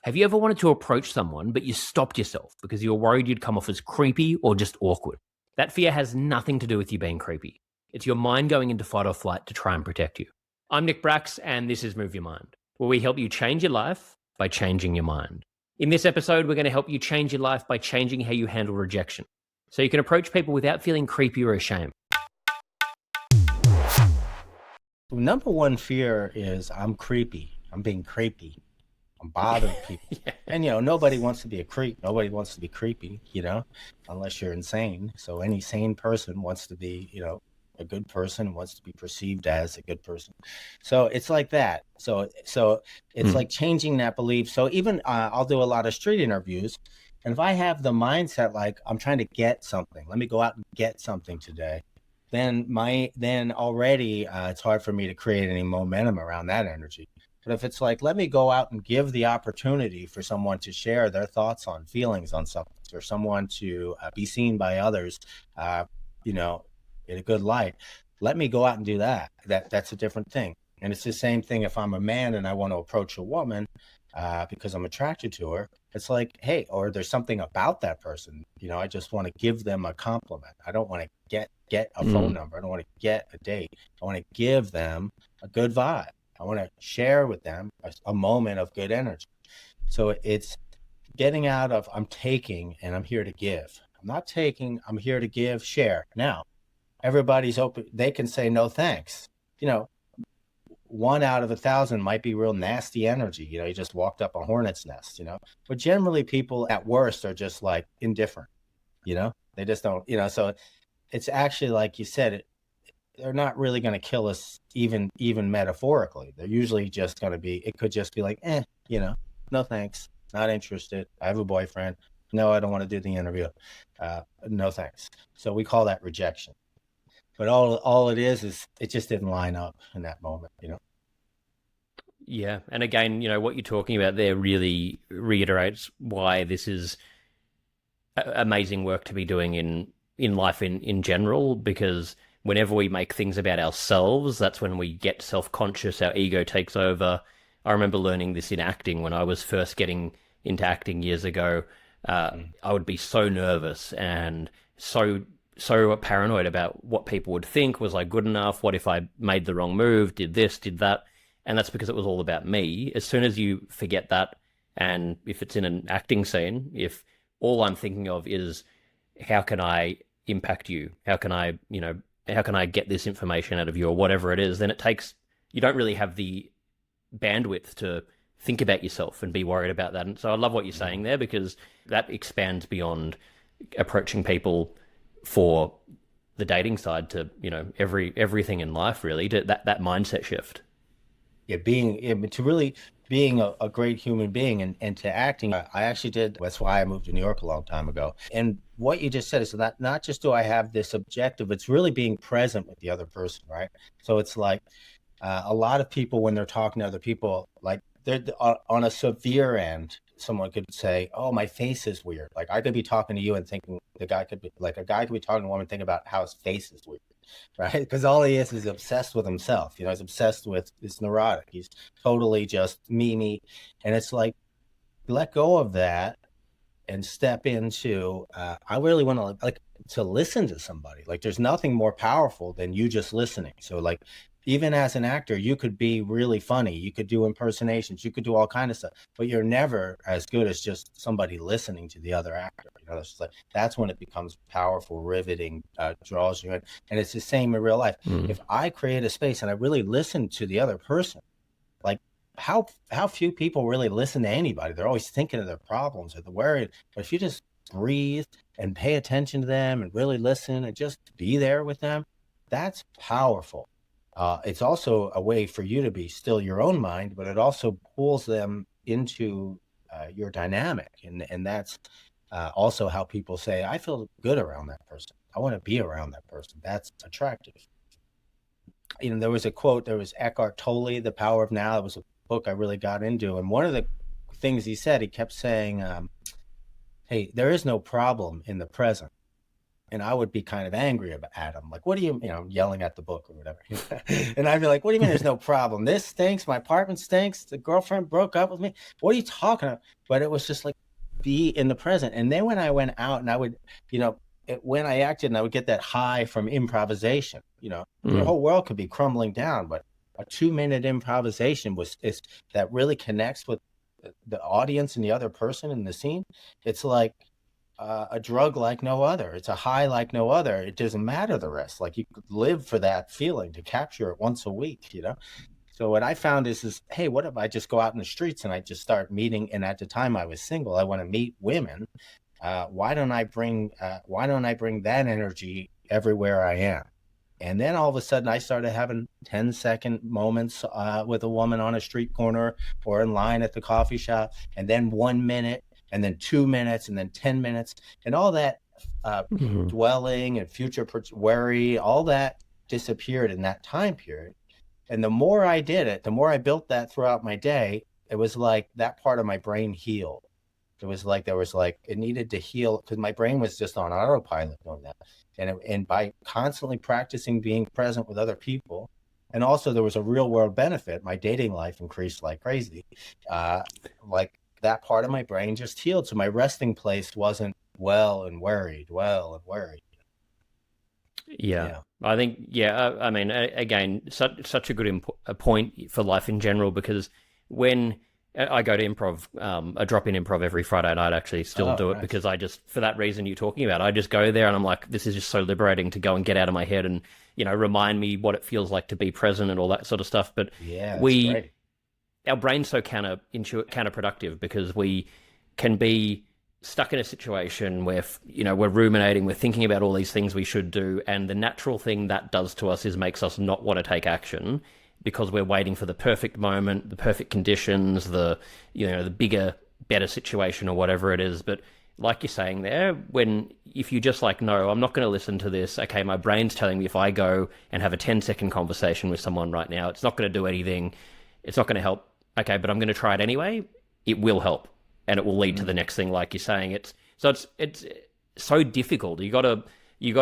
Have you ever wanted to approach someone, but you stopped yourself because you were worried you'd come off as creepy or just awkward? That fear has nothing to do with you being creepy. It's your mind going into fight or flight to try and protect you. I'm Nick Brax, and this is Move Your Mind, where we help you change your life by changing your mind. In this episode, we're going to help you change your life by changing how you handle rejection, so you can approach people without feeling creepy or ashamed. Number one fear is I'm creepy. I'm being creepy. I'm bothering people. Yeah. And, nobody wants to be a creep. Nobody wants to be creepy, unless you're insane. So any sane person wants to be, a good person, wants to be perceived as a good person. So it's like that. So it's like changing that belief. So even I'll do a lot of street interviews. And if I have the mindset like I'm trying to get something, let me go out and get something today, then already it's hard for me to create any momentum around that energy. But if it's like, let me go out and give the opportunity for someone to share their thoughts on feelings on something, or someone to be seen by others, in a good light, let me go out and do that. That's a different thing. And it's the same thing if I'm a man and I want to approach a woman because I'm attracted to her. It's like, hey, or there's something about that person. I just want to give them a compliment. I don't want to get a phone number. I don't want to get a date. I want to give them a good vibe. I want to share with them a moment of good energy. So it's getting out of I'm taking and I'm here to give. I'm not taking, I'm here to give, share. Now, everybody's open. They can say no thanks. 1 out of 1,000 might be real nasty energy. You just walked up a hornet's nest, But generally people at worst are just like indifferent, They just don't, so it's actually like you said, they're not really going to kill us even metaphorically. They're usually just going to be, it could just be like, no thanks, not interested. I have a boyfriend. No, I don't want to do the interview. No thanks. So we call that rejection. But all it is it just didn't line up in that moment, Yeah. And again, what you're talking about there really reiterates why this is amazing work to be doing in life in general, because whenever we make things about ourselves, that's when we get self-conscious, our ego takes over. I remember learning this in acting when I was first getting into acting years ago. I would be so nervous and so paranoid about what people would think. Was I good enough? What if I made the wrong move, did this, did that? And that's because it was all about me. As soon as you forget that, and if it's in an acting scene, if all I'm thinking of is how can I impact you? How can I get this information out of you, or whatever it is, then you don't really have the bandwidth to think about yourself and be worried about that. And so I love what you're saying there, because that expands beyond approaching people for the dating side to, everything in life, really, to that mindset shift. Yeah, to really being a great human being and to acting. I actually did. That's why I moved to New York a long time ago. And what you just said is that not just do I have this objective, it's really being present with the other person, right? So it's like a lot of people, when they're talking to other people, like they're on a severe end, someone could say, oh, my face is weird. Like I could be talking to you and thinking a guy could be talking to a woman, thinking about how his face is weird. Right? Because all he is obsessed with himself. He's obsessed with, he's neurotic. He's totally just me. And it's like, let go of that and step into, I really want to listen to somebody. Like there's nothing more powerful than you just listening. So like, even as an actor, you could be really funny. You could do impersonations. You could do all kinds of stuff, but you're never as good as just somebody listening to the other actor. It's like, that's when it becomes powerful, riveting, draws you in. And it's the same in real life. If I create a space and I really listen to the other person, like how few people really listen to anybody? They're always thinking of their problems or they're worried. But if you just breathe and pay attention to them and really listen and just be there with them, that's powerful. It's also a way for you to be still your own mind, but it also pulls them into your dynamic. And that's also how people say, I feel good around that person. I want to be around that person. That's attractive. There was a quote, there was Eckhart Tolle, The Power of Now. It was a book I really got into. And one of the things he said, he kept saying, hey, there is no problem in the present. and I would be kind of angry at him, like, what do you know, yelling at the book or whatever. And I'd be like, what do you mean there's no problem? This stinks. My apartment stinks. The girlfriend broke up with me. What are you talking about? But it was just like, be in the present. And then when I went out and I would, you know, when I acted and I would get that high from improvisation, you know, your Mm. whole world could be crumbling down, but a 2 minute improvisation is that really connects with the audience and the other person in the scene. It's like a drug like no other. It's a high like no other. It doesn't matter the rest. Like you could live for that feeling to capture it once a week, you know? So what I found is, hey, what if I just go out in the streets and I just start meeting? And at the time I was single, I want to meet women. Why don't I bring that energy everywhere I am? And then all of a sudden I started having 10-second moments with a woman on a street corner or in line at the coffee shop, and then 1 minute, and then 2 minutes, and then 10 minutes, and all that uh, Mhm. dwelling and future worry, all that disappeared in that time period. And the more I did it, the more I built that throughout my day, it was like that part of my brain healed. It was like there was like it needed to heal because my brain was just on autopilot doing that. And by constantly practicing being present with other people, and also there was a real world benefit. My dating life increased like crazy. Uh, like that part of my brain just healed. So my resting place wasn't well and worried. Yeah, Yeah. I think, yeah, I mean, again, such a good a point for life in general, because when I go to improv, I drop in improv every Friday night, actually still Oh, do it nice. because I just, for that reason you're talking about, I just go there and I'm like, this is just so liberating to go and get out of my head and, you know, remind me what it feels like to be present and all that sort of stuff. But Yeah, that's we, great. our brain's so counterproductive because we can be stuck in a situation where, you know, we're ruminating, we're thinking about all these things we should do, and the natural thing that does to us is makes us not want to take action because we're waiting for the perfect moment, the perfect conditions, the, you know, the bigger, better situation or whatever it is. But like you're saying there, when if you just like, no, I'm not going to listen to this. Okay, my brain's telling me if I go and have a 10-second conversation with someone right now, it's not going to do anything. It's not going to help. Okay, but I'm going to try it anyway. It will help, and it will lead to the Mm. next thing. Like you're saying, it's so difficult. You got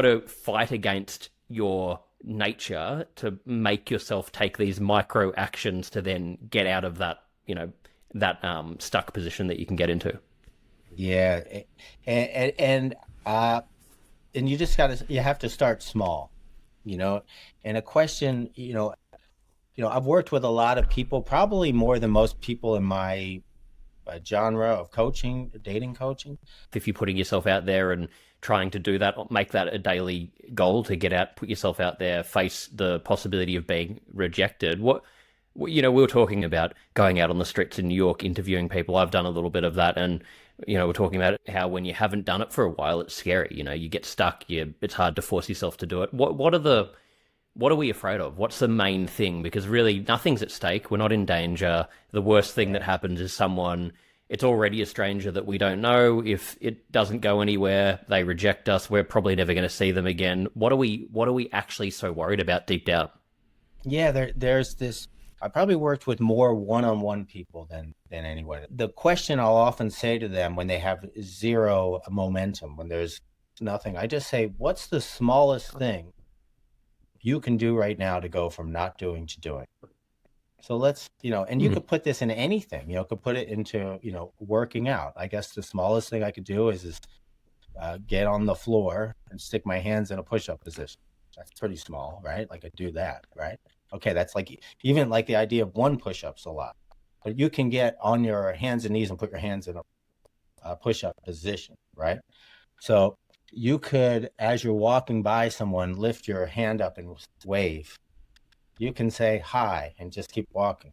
to fight against your nature to make yourself take these micro actions to then get out of that, you know, that stuck position that you can get into. Yeah, and uh, and you just you have to start small, you know. And a question, I've worked with a lot of people, probably more than most people in my genre of coaching, dating coaching. If you're putting yourself out there and trying to do that, make that a daily goal to get out, put yourself out there, face the possibility of being rejected. You know, we were talking about going out on the streets in New York, interviewing people. I've done a little bit of that, and you know, we're talking about how when you haven't done it for a while, it's scary. You know, you get stuck. It's hard to force yourself to do it. What are we afraid of? What's the main thing? Because really, nothing's at stake. We're not in danger. The worst thing that Yeah. happens is someone, it's already a stranger that we don't know. If it doesn't go anywhere, they reject us. We're probably never going to see them again. What are we actually so worried about deep down? Yeah, there's this. I probably worked with more one-on-one people than anyone. The question I'll often say to them when they have zero momentum, when there's nothing, I just say, "What's the smallest thing you can do right now to go from not doing to doing?" So and you Mm. could put this in anything, could put it into, working out. I guess the smallest thing I could do is get on the floor and stick my hands in a push-up position. That's pretty small, right? Like I do that, right? Okay, that's like even like the idea of one push-up's a lot. But you can get on your hands and knees and put your hands in a push-up position, right? So you could, as you're walking by someone, lift your hand up and wave. You can say hi and just keep walking.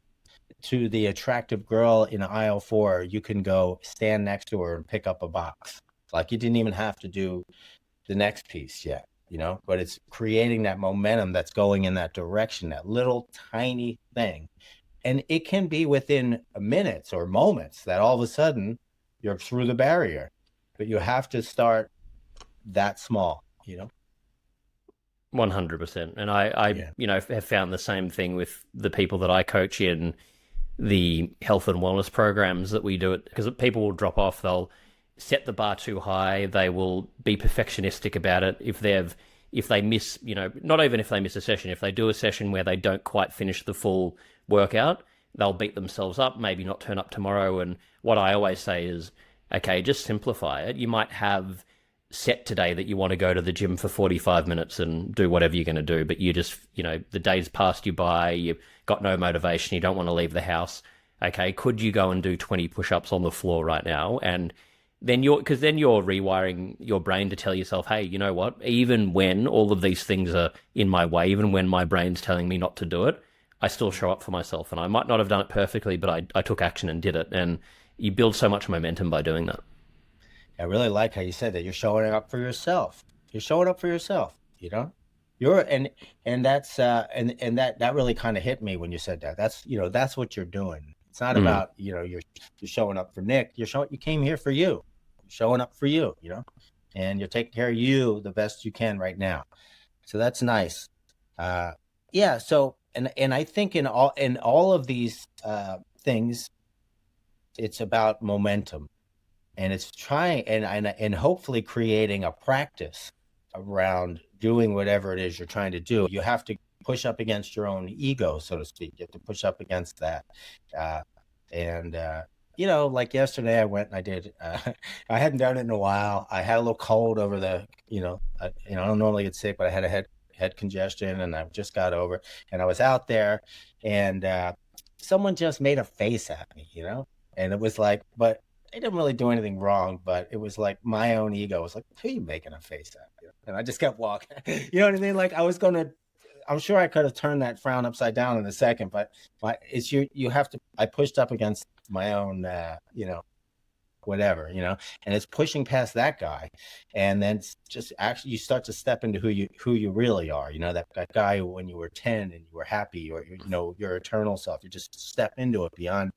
To the attractive girl in aisle four, you can go stand next to her and pick up a box. Like you didn't even have to do the next piece yet, but it's creating that momentum that's going in that direction, that little tiny thing. And it can be within minutes or moments that all of a sudden you're through the barrier, but you have to start that small. 100%. And I, Yeah. you know, have found the same thing with the people that I coach in the health and wellness programs that we do it because people will drop off. They'll set the bar too high. They will be perfectionistic about it. If they miss, not even if they miss a session, if they do a session where they don't quite finish the full workout, they'll beat themselves up, maybe not turn up tomorrow. And what I always say is, okay, just simplify it. You might have set today that you want to go to the gym for 45 minutes and do whatever you're going to do, but you just, the day's passed you by, you've got no motivation, you don't want to leave the house. Okay, could you go and do 20 push-ups on the floor right now? And because then you're rewiring your brain to tell yourself, hey, you know what? Even when all of these things are in my way, even when my brain's telling me not to do it, I still show up for myself. And I might not have done it perfectly, but I took action and did it. And you build so much momentum by doing that. I really like how you said that you're showing up for yourself. You're showing up for yourself, You're and that's and that really kind of hit me when you said that. That's what you're doing. It's not Mm. about, you're showing up for Nick. You came here for you. You're showing up for you, and you're taking care of you the best you can right now. So that's nice. Yeah, so and I think in all of these things, it's about momentum, and it's trying and hopefully creating a practice around doing whatever it is you're trying to do. You have to push up against your own ego, so to speak. You have to push up against that. uh, and like yesterday I went and I did I hadn't done it in a while. I had a little cold over I don't normally get sick, but I had a head congestion, and I just got over it. And I was out there, and someone just made a face at me. And it was like, but I didn't really do anything wrong, but it was like my own ego was like, who are you making a face at? And I just kept walking. You know what I mean? Like I'm sure I could have turned that frown upside down in a second, but it's you have to. I pushed up against my own, whatever, and it's pushing past that guy, and then it's just actually you start to step into who you really are. That guy who, when you were 10 and you were happy, or your eternal self. You just step into it beyond.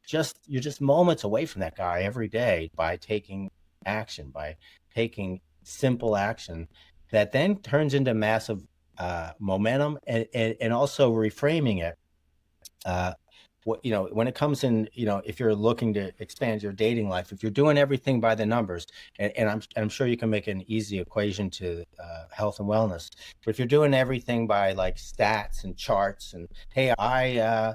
You're just moments away from that guy every day by taking action, by taking simple action that then turns into massive momentum, and also reframing it. Uh, when it comes in, if you're looking to expand your dating life, if you're doing everything by the numbers, and I'm sure you can make an easy equation to health and wellness. But if you're doing everything by like stats and charts, and hey, I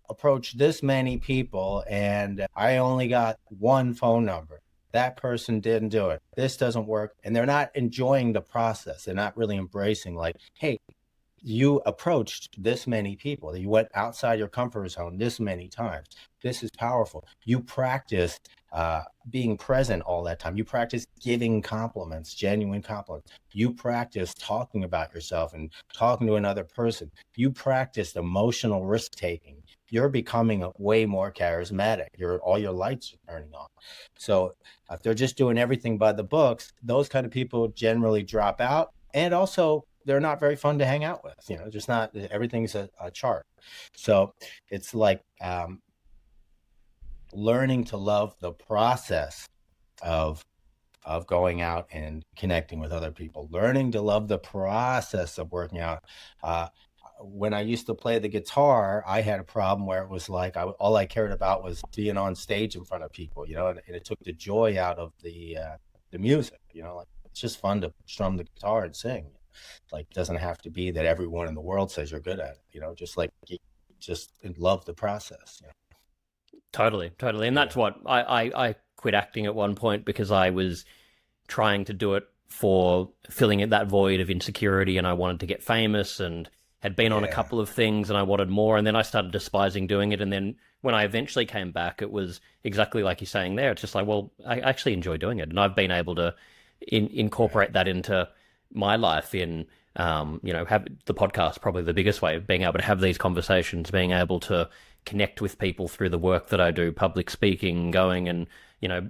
approached this many people and I only got one phone number. That person didn't do it. This doesn't work. And they're not enjoying the process. They're not really embracing, like, hey, you approached this many people, you went outside your comfort zone this many times. This is powerful. You practiced being present all that time. You practiced giving compliments, genuine compliments. You practiced talking about yourself and talking to another person. You practiced emotional risk taking. You're becoming way more charismatic. All your lights are turning on. So if they're just doing everything by the books, those kind of people generally drop out. And also, they're not very fun to hang out with. Just not everything's a chart. So it's like learning to love the process of going out and connecting with other people, learning to love the process of working out. When I used to play the guitar, I had a problem where it was like all I cared about was being on stage in front of people, and it took the joy out of the music. Like, it's just fun to strum the guitar and sing. Like, it doesn't have to be that everyone in the world says you're good at it. Just like just love the process. Totally, totally. And Yeah. that's what I quit acting at one point because I was trying to do it for filling in that void of insecurity, and I wanted to get famous and had been on a Yeah. couple of things and I wanted more, and then I started despising doing it. And then when I eventually came back, it was exactly like you're saying there. It's just like, well, I actually enjoy doing it, and I've been able to Right. incorporate that into my life in have the podcast, probably the biggest way of being able to have these conversations, being able to connect with people through the work that I do, public speaking, going and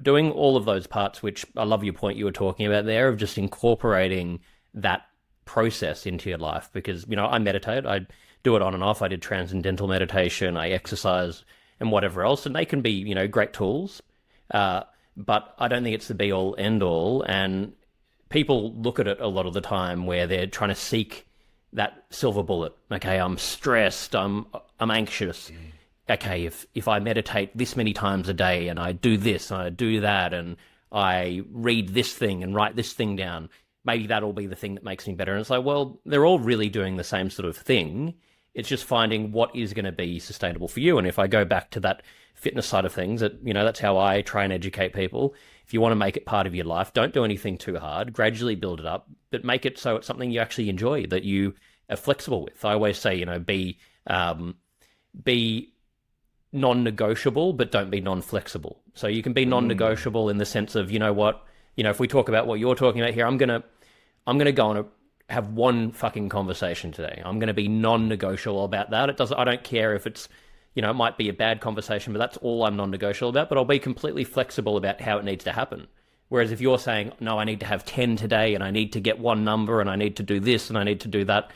doing all of those parts, which I love your point you were talking about there of just incorporating that process into your life. Because I meditate, I do it on and off. I did transcendental meditation, I exercise, and whatever else, and they can be great tools, but I don't think it's the be all end all. And people look at it a lot of the time where they're trying to seek that silver bullet. Okay, I'm stressed, I'm anxious. Okay, if I meditate this many times a day and I do this and I do that and I read this thing and write this thing down. Maybe that'll be the thing that makes me better. And it's like, well, they're all really doing the same sort of thing. It's just finding what is going to be sustainable for you. And if I go back to that fitness side of things, that that's how I try and educate people. If you want to make it part of your life, don't do anything too hard. Gradually build it up, but make it so it's something you actually enjoy, that you are flexible with. I always say, be non-negotiable, but don't be non-flexible. So you can be Mm. non-negotiable in the sense of, if we talk about what you're talking about here, I'm gonna go on a have one fucking conversation today. I'm gonna be non-negotiable about that. I don't care if it's, it might be a bad conversation, but that's all I'm non-negotiable about. But I'll be completely flexible about how it needs to happen. Whereas if you're saying, no, I need to have 10 today and I need to get one number and I need to do this and I need to do that,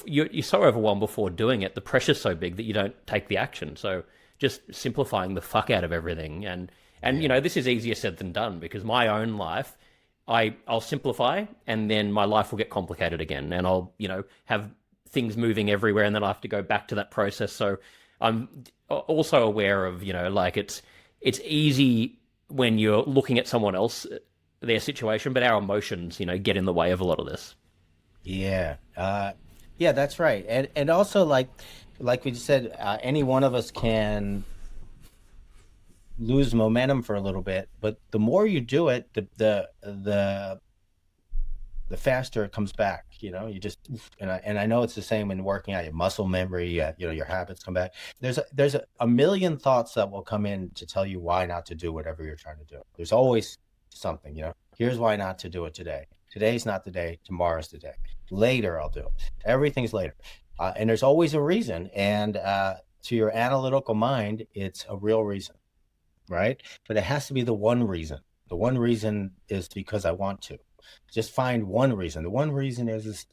you're so overwhelmed before doing it. The pressure's so big that you don't take the action. So just simplifying the fuck out of everything, and Yeah. this is easier said than done, because my own life, I'll simplify and then my life will get complicated again, and I'll have things moving everywhere, and then I have to go back to that process. So I'm also aware of, like, it's easy when you're looking at someone else, their situation, but our emotions, get in the way of a lot of this. Yeah. Yeah, that's right. And also, like we just said, any one of us can lose momentum for a little bit, but the more you do it, the faster it comes back. You just, and I know it's the same in working out. Your muscle memory, your habits come back. There's a million thoughts that will come in to tell you why not to do whatever you're trying to do. There's always something. Here's why not to do it today. Today's not the day. Tomorrow's the day. Later I'll do it. Everything's later, and there's always a reason. And to your analytical mind, it's a real reason, right? But it has to be the one reason. The one reason is because I want to. Just find one reason. The one reason is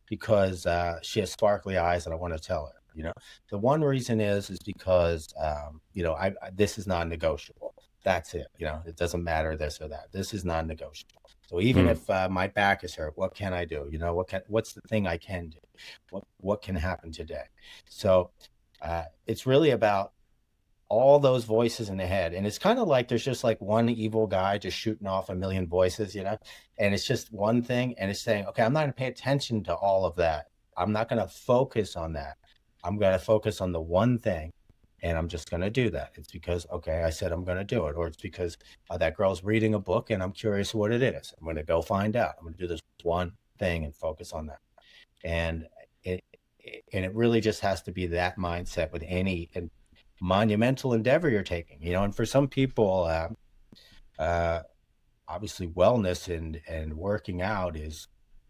because she has sparkly eyes and I want to tell her. The one reason is because this is non-negotiable. That's it. It doesn't matter this or that. This is non-negotiable. So even Mm. if my back is hurt, what can I do? What's the thing I can do? What can happen today? So it's really about all those voices in the head. And it's kind of like there's just like one evil guy just shooting off a million voices, and it's just one thing. And it's saying, okay, I'm not going to pay attention to all of that. I'm not going to focus on that. I'm going to focus on the one thing. And I'm just going to do that. It's because, okay, I said I'm going to do it. Or it's because that girl's reading a book and I'm curious what it is. I'm going to go find out. I'm going to do this one thing and focus on that. And it, and it really just has to be that mindset with any monumental endeavor you're taking. And for some people, uh, obviously wellness and working out is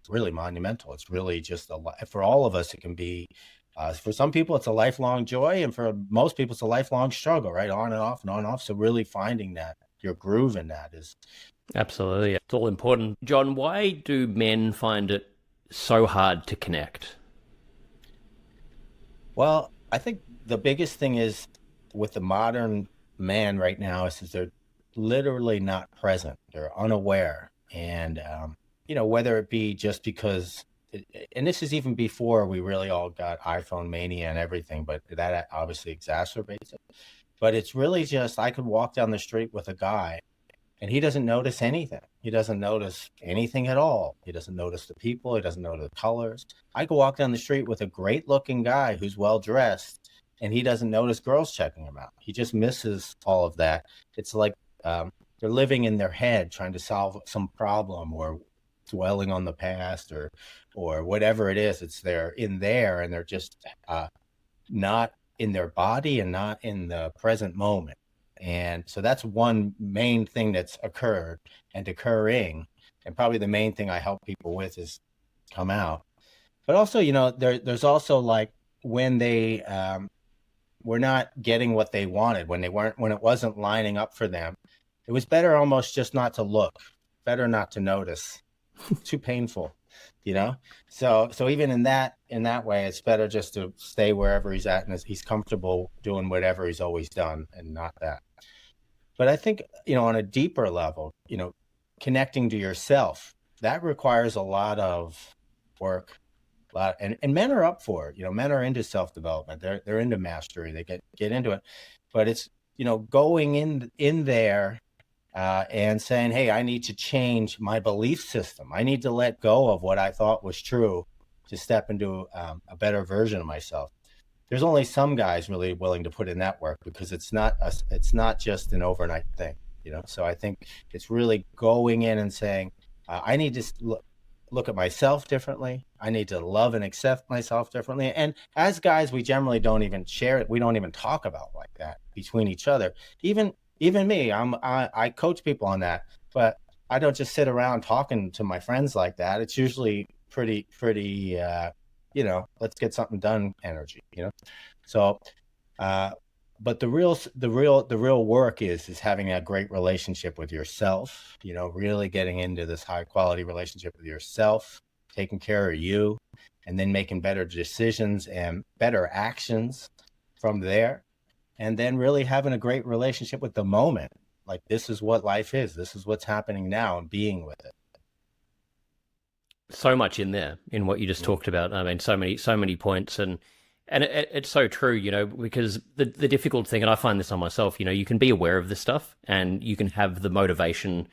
really monumental. It's really just a lot. For all of us, it can be, for some people it's a lifelong joy, and for most people it's a lifelong struggle, right? On and off and on and off. So really finding that your groove in that is, Absolutely. It's all important. John, why do men find it so hard to connect? well, I think the biggest thing is with the modern man right now is they're literally not present. They're unaware. And, whether it be just because, and this is even before we really all got iPhone mania and everything, but that obviously exacerbates it. But it's really just, I could walk down the street with a guy and he doesn't notice anything. He doesn't notice anything at all. He doesn't notice the people. He doesn't notice the colors. I could walk down the street with a great looking guy who's well dressed, and he doesn't notice girls checking him out. He just misses all of that. It's like they're living in their head trying to solve some problem, or dwelling on the past, or whatever it is. It's they're in there and they're just not in their body and not in the present moment. And so that's one main thing that's occurred and occurring. And probably the main thing I help people with is come out. But also, there's also like when they were not getting what they wanted, when it wasn't lining up for them, it was better almost just not to look, better not to notice. Too painful, you know. So even in that way, it's better just to stay wherever he's at, and he's comfortable doing whatever he's always done, and not that. But I think, on a deeper level, connecting to yourself, that requires a lot of work. And men are up for it. Men are into self-development. They're into mastery. They get into it. But it's, going in there and saying, hey, I need to change my belief system. I need to let go of what I thought was true to step into a better version of myself. There's only some guys really willing to put in that work because it's not just an overnight thing, you know. So I think it's really going in and saying, I need to look at myself differently. I need to love and accept myself differently. And as guys, we generally don't even share it. We don't even talk about like that between each other. Even me, I coach people on that, but I don't just sit around talking to my friends like that. It's usually pretty let's get something done energy, you know. So uh but the real work is having a great relationship with yourself, you know, really getting into this high quality relationship with yourself, taking care of you, and then making better decisions and better actions from there, and then really having a great relationship with the moment. Like, this is what life is, this is what's happening now, and being with it. So much in there in what you just Mm. talked about. I mean, so many points, and it's so true, you know, because the difficult thing, and I find this on myself, you know, you can be aware of this stuff and you can have the motivation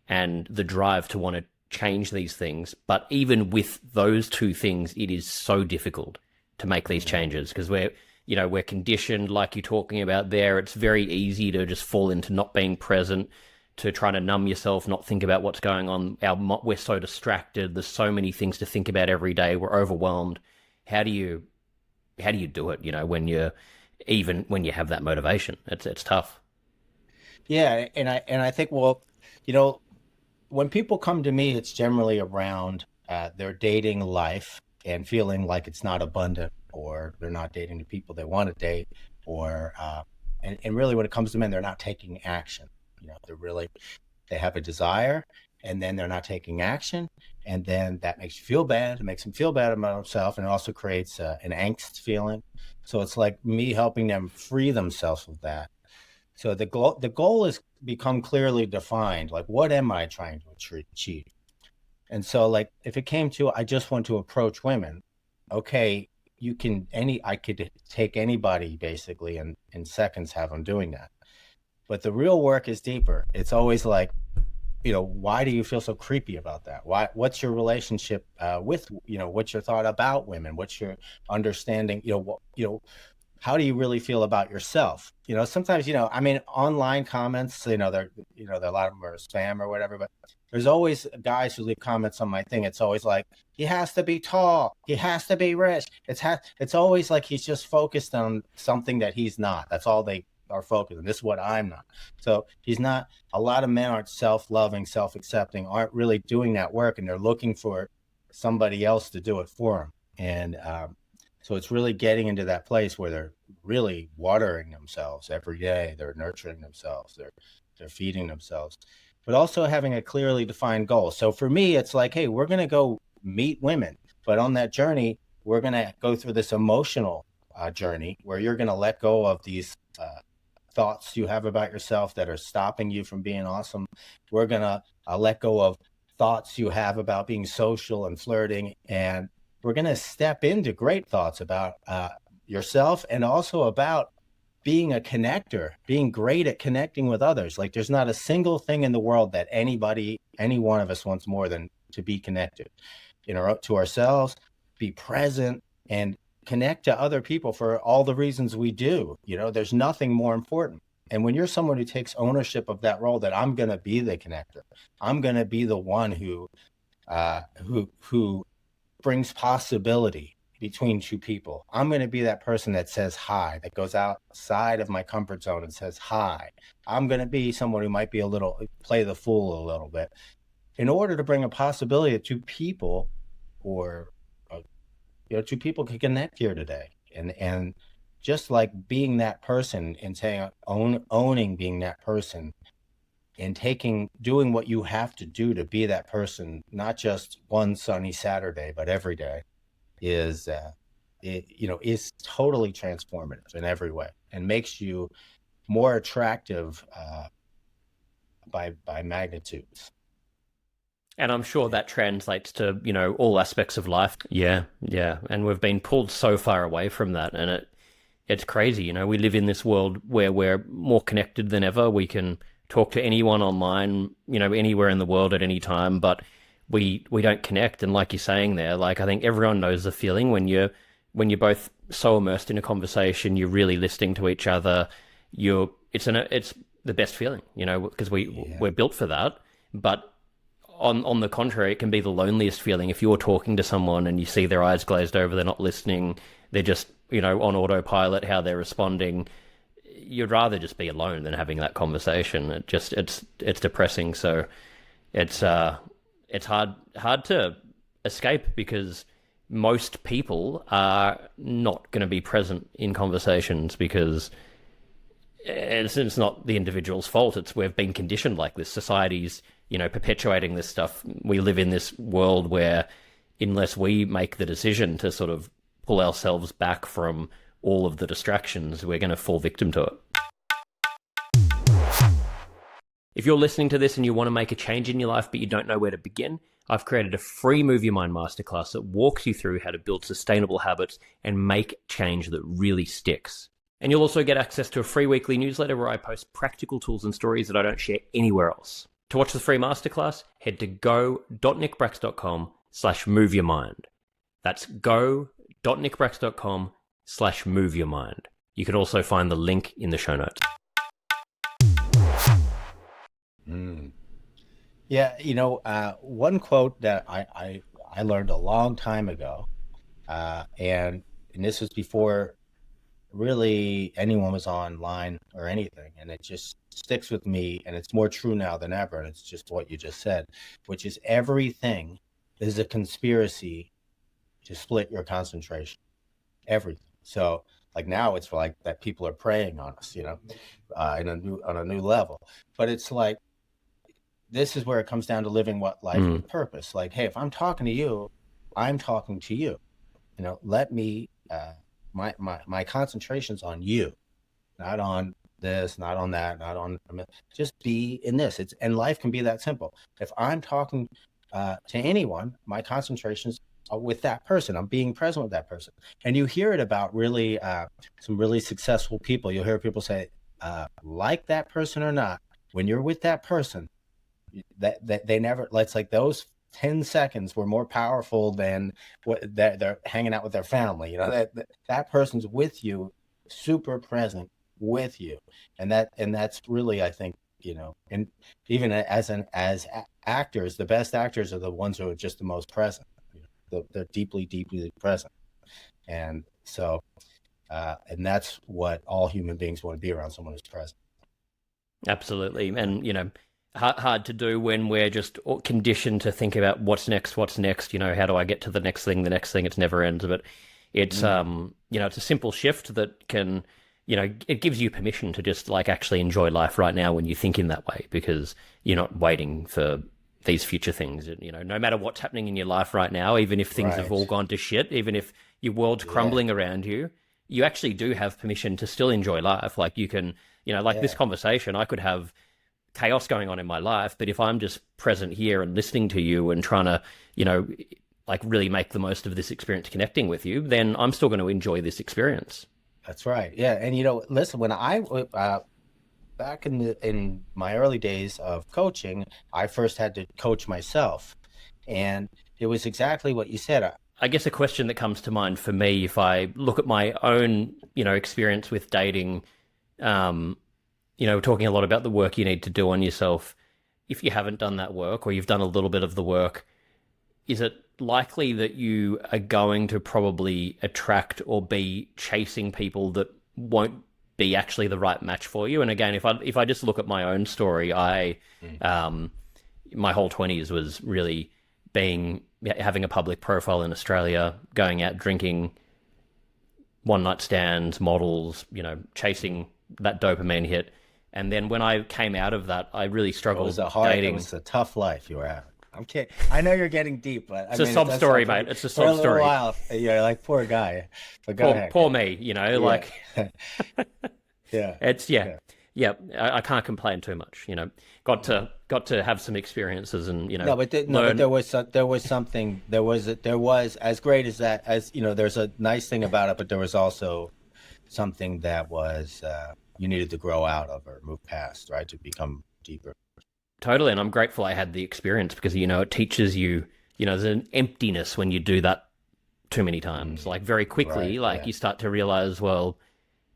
and the drive to want to change these things, but even with those two things, it is so difficult to make these Mhm. changes because we're conditioned, like you're talking about there. It's very easy to just fall into not being present, to trying to numb yourself, not think about what's going on. We're so distracted. There's so many things to think about every day. We're overwhelmed. How do you how do you do it? You know, when you're even when you have that motivation, it's tough. Yeah, and I think, well, you know, when people come to me, it's generally around their dating life and feeling like it's not abundant, or they're not dating the people they want to date, or and really when it comes to men, they're not taking action. You know, they have a desire, and then they're not taking action, and then that makes you feel bad. It makes them feel bad about themselves, and it also creates an angst feeling. So it's like me helping them free themselves of that. So the goal is become clearly defined. Like, what am I trying to achieve? And so, like, if it came to, I just want to approach women, okay, I could take anybody basically in seconds, have them doing that. But the real work is deeper. It's always like, you know, why do you feel so creepy about that? What's your relationship with, you know, what's your thought about women? What's your understanding? How do you really feel about yourself? You know, sometimes, you know, I mean, online comments, a lot of them are spam or whatever, but there's always guys who leave comments on my thing. It's always like, he has to be tall, he has to be rich. It's always like he's just focused on something that he's not. That's all they are focused on. This is what I'm not. So he's not. A lot of men aren't self-loving, self-accepting, aren't really doing that work, and they're looking for somebody else to do it for them. And so it's really getting into that place where they're really watering themselves every day. They're nurturing themselves. They're feeding themselves, but also having a clearly defined goal. So for me, it's like, hey, we're going to go meet women, but on that journey, we're going to go through this emotional journey where you're going to let go of these thoughts you have about yourself that are stopping you from being awesome. We're going to let go of thoughts you have about being social and flirting. And we're going to step into great thoughts about yourself, and also about being a connector, being great at connecting with others. Like, there's not a single thing in the world that any one of us wants more than to be connected, to ourselves, be present, and connect to other people for all the reasons we do. You know, there's nothing more important. And when you're someone who takes ownership of that role, that I'm going to be the connector, I'm going to be the one who brings possibility between two people. I'm going to be that person that says hi, that goes outside of my comfort zone and says hi. I'm going to be someone who might be play the fool a little bit, in order to bring a possibility that or uh, two people can connect here today. And just like being that person and saying, owning being that person, and doing what you have to do to be that person, not just one sunny Saturday, but every day, is is totally transformative in every way, and makes you more attractive by magnitudes. And I'm sure that translates to, you know, all aspects of life. Yeah, yeah. And we've been pulled so far away from that, and it's crazy. You know, we live in this world where we're more connected than ever. We can talk to anyone online, anywhere in the world at any time, but we don't connect. And like you're saying there, like I think everyone knows the feeling when you're both so immersed in a conversation, you're really listening to each other. It's the best feeling, because Yeah. we're built for that. But on the contrary, it can be the loneliest feeling if you're talking to someone and you see their eyes glazed over, they're not listening, they're just on autopilot, how they're responding. You'd rather just be alone than having that conversation. It's depressing. So it's hard to escape because most people are not going to be present in conversations because it's not the individual's fault. It's we've been conditioned like this. Society's perpetuating this stuff. We live in this world where unless we make the decision to sort of pull ourselves back from all of the distractions, we're going to fall victim to it. If you're listening to this and you want to make a change in your life but you don't know where to begin, I've created a free Move Your Mind masterclass that walks you through how to build sustainable habits and make change that really sticks. And you'll also get access to a free weekly newsletter where I post practical tools and stories that I don't share anywhere else. To watch the free masterclass, head to go.nickbrax.com/moveyourmind. That's go.nickbrax.com/moveyourmind. You can also find the link in the show notes. Mm. Yeah, one quote that I learned a long time ago, and this was before really anyone was online or anything, and it just sticks with me, and it's more true now than ever, and it's just what you just said, which is everything is a conspiracy to split your concentration. Everything. So like now it's like that people are preying on us, on a new level. But it's like this is where it comes down to living what life with purpose. Like, hey, if I'm talking to you, I'm talking to you. Let me my concentration's on you, not on this, not on that, not on just be in this. And life can be that simple. If I'm talking to anyone, my concentration's with that person. I'm being present with that person. And you hear it about really some really successful people. You'll hear people say, like that person or not, when you're with that person, that they never, it's like those 10 seconds were more powerful than what they're hanging out with their family. That person's with you, super present with you. And that's really, I think, and even as actors, the best actors are the ones who are just the most present. They're deeply, deeply present. And so, and that's what all human beings want to be, around someone who's present. Absolutely. And, hard to do when we're just conditioned to think about what's next, how do I get to the next thing, it never ends. But it's, it's a simple shift that can, it gives you permission to just like actually enjoy life right now when you think in that way, because you're not waiting for these future things. No matter what's happening in your life right now, even if things have all gone to shit, even if your world's crumbling around you, you actually do have permission to still enjoy life. Like you can, this conversation, I could have chaos going on in my life, but if I'm just present here and listening to you and trying to, like really make the most of this experience connecting with you, then I'm still going to enjoy this experience. That's right. Yeah. And, listen, when I back in my early days of coaching, I first had to coach myself, and it was exactly what you said. I guess a question that comes to mind for me, if I look at my own, experience with dating, talking a lot about the work you need to do on yourself. If you haven't done that work, or you've done a little bit of the work, is it likely that you are going to probably attract or be chasing people that won't be actually the right match for you? And again, if I just look at my own story, my whole 20s was really having a public profile in Australia, going out drinking, one night stands, models, chasing that dopamine hit. And then when I came out of that, I really struggled dating. It was a tough life you were having. I'm kidding. I know you're getting deep, but it's a sob story, mate. It's a sob story. While, you're like, poor guy. But go ahead. Poor me, like. Yeah. I can't complain too much. Got to have some experiences, and but there was something. There was as great as that. As there's a nice thing about it, but there was also something that was you needed to grow out of or move past, right? To deeper. Totally, and I'm grateful I had the experience because it teaches you, there's an emptiness when you do that too many times. Mm, Like very quickly, right. like Yeah. you start to realize, well,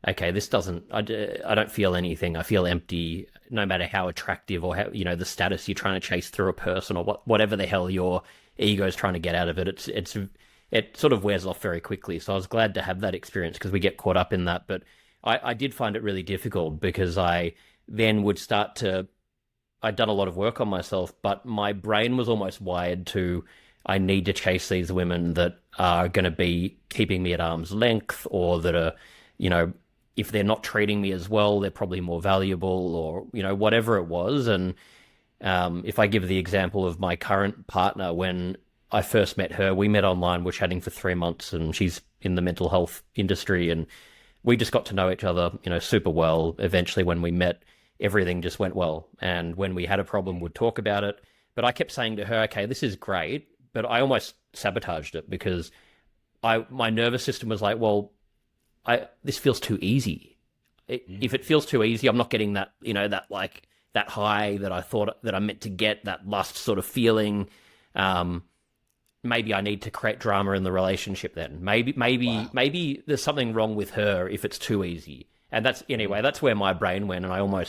okay, this doesn't, I don't feel anything. I feel empty, no matter how attractive or how, the status you're trying to chase through a person or whatever the hell your ego's trying to get out of it. It sort of wears off very quickly. So I was glad to have that experience because we get caught up in that. But I did find it really difficult because I then would start to, I'd done a lot of work on myself, but my brain was almost wired to, I need to chase these women that are going to be keeping me at arm's length or that are, you know, if they're not treating me as well, they're probably more valuable or, whatever it was. And if I give the example of my current partner, when I first met her, we met online, we're chatting for 3 months, and she's in the mental health industry. And we just got to know each other, super well. Eventually, when we met, everything just went well. And when we had a problem, we'd talk about it. But I kept saying to her, okay, this is great. But I almost sabotaged it because my nervous system was like, well, this feels too easy. If it feels too easy, I'm not getting that, that like that high that I thought that I meant to get, that lust sort of feeling. Um, Maybe I need to create drama in the relationship then. Wow. Maybe there's something wrong with her if it's too easy. And that's where my brain went. And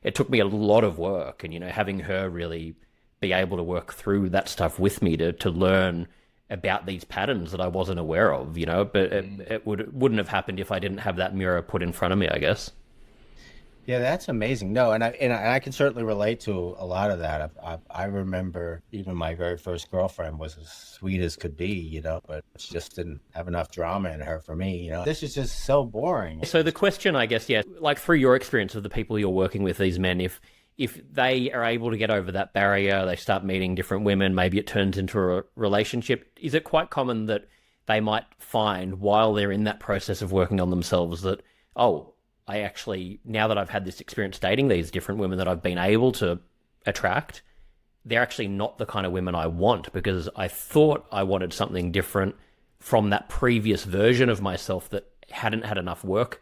it took me a lot of work and, having her really be able to work through that stuff with me to learn about these patterns that I wasn't aware of, but Mm. it wouldn't have happened if I didn't have that mirror put in front of me, I guess. Yeah, that's amazing. No, and I can certainly relate to a lot of that. I remember even my very first girlfriend was as sweet as could be, but she just didn't have enough drama in her for me. This is just so boring. So the question, I guess, yeah, like through your experience of the people you're working with, these men, if they are able to get over that barrier, they start meeting different women, maybe it turns into a relationship. Is it quite common that they might find while they're in that process of working on themselves that, oh, I actually, now that I've had this experience dating these different women that I've been able to attract, they're actually not the kind of women I want because I thought I wanted something different from that previous version of myself that hadn't had enough work,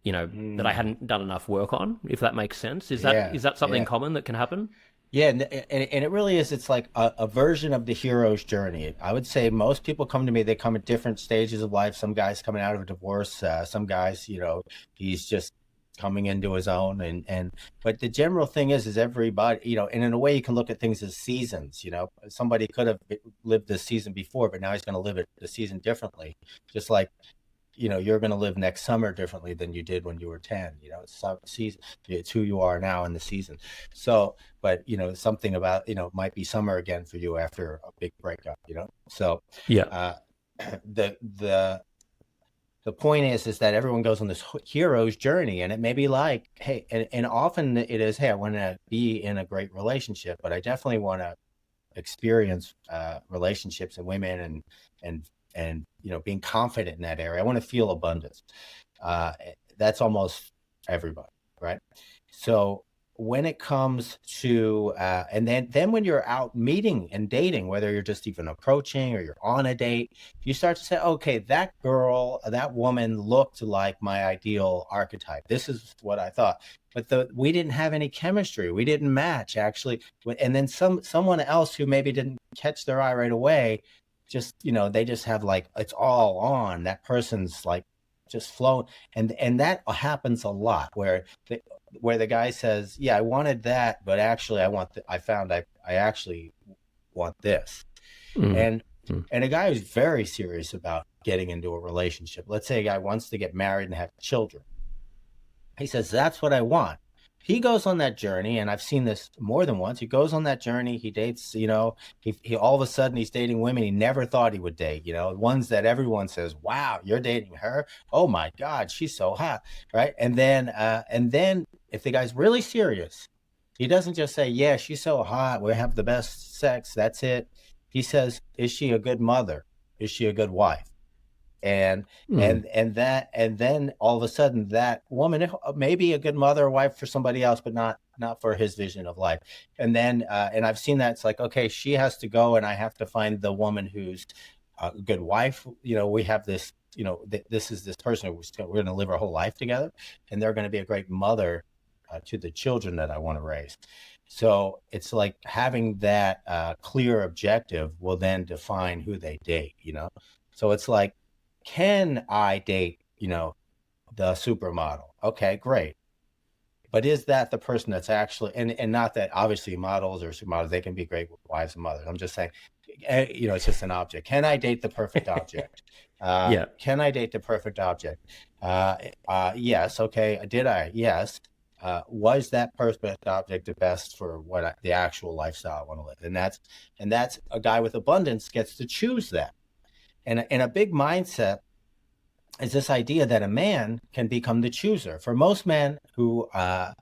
that I Mm, hadn't done enough work on, if that makes sense. Is that yeah, is that something yeah. common that can happen? Yeah, and it really is. It's like a version of the hero's journey. I would say most people come to me, they come at different stages of life. Some guys coming out of a divorce, some guys, he's just coming into his own. But the general thing is everybody, and in a way you can look at things as seasons. Somebody could have lived this season before, but now he's going to live it the season differently. Just like you're going to live next summer differently than you did when you were 10. It's season, it's who you are now in the season. So, but something about, might be summer again for you after a big breakup. So, Yeah. uh, the point is that everyone goes on this hero's journey, and it may be like, hey, and often it is, hey, I want to be in a great relationship, but I definitely want to experience relationships and women and being confident in that area. I want to feel abundance. uh, that's almost everybody, right? So when it comes to and then when you're out meeting and dating, whether you're just even approaching or you're on a date, you start to say, okay, that girl, that woman looked like my ideal archetype. This is what I thought, but we didn't have any chemistry, we didn't match actually. And then someone else who maybe didn't catch their eye right away, just they just have like, it's all on, that person's like just flowing. And that happens a lot where the guy says, yeah, I wanted that, but actually I found I actually want this. Mm. and Mm. and a guy who's very serious about getting into a relationship, let's say a guy wants to get married and have children, he says, that's what I want. He goes on that journey, and I've seen this more than once. He goes on that journey. He dates, he all of a sudden he's dating women he never thought he would date, ones that everyone says, wow, you're dating her. Oh my God, she's so hot. Right. And then if the guy's really serious, he doesn't just say, yeah, she's so hot, we have the best sex, that's it. He says, is she a good mother? Is she a good wife? and Mm. and then all of a sudden that woman may be a good mother or wife for somebody else, but not for his vision of life. And then and I've seen that it's like, okay, she has to go and I have to find the woman who's a good wife. We have this, this is this person who's we're going to live our whole life together, and they're going to be a great mother to the children that I want to raise. So it's like having that clear objective will then define who they date, you know? So it's like, can I date, the supermodel? Okay, great. But is that the person that's actually, and not that obviously models or supermodels, they can be great wives and mothers. I'm just saying, it's just an object. Can I date the perfect object? Yeah. Can I date the perfect object? Yes. Okay. Did I? Yes. Was that perfect object the best for the actual lifestyle I want to live? And that's a guy with abundance gets to choose that. And a big mindset is this idea that a man can become the chooser. For most men who, an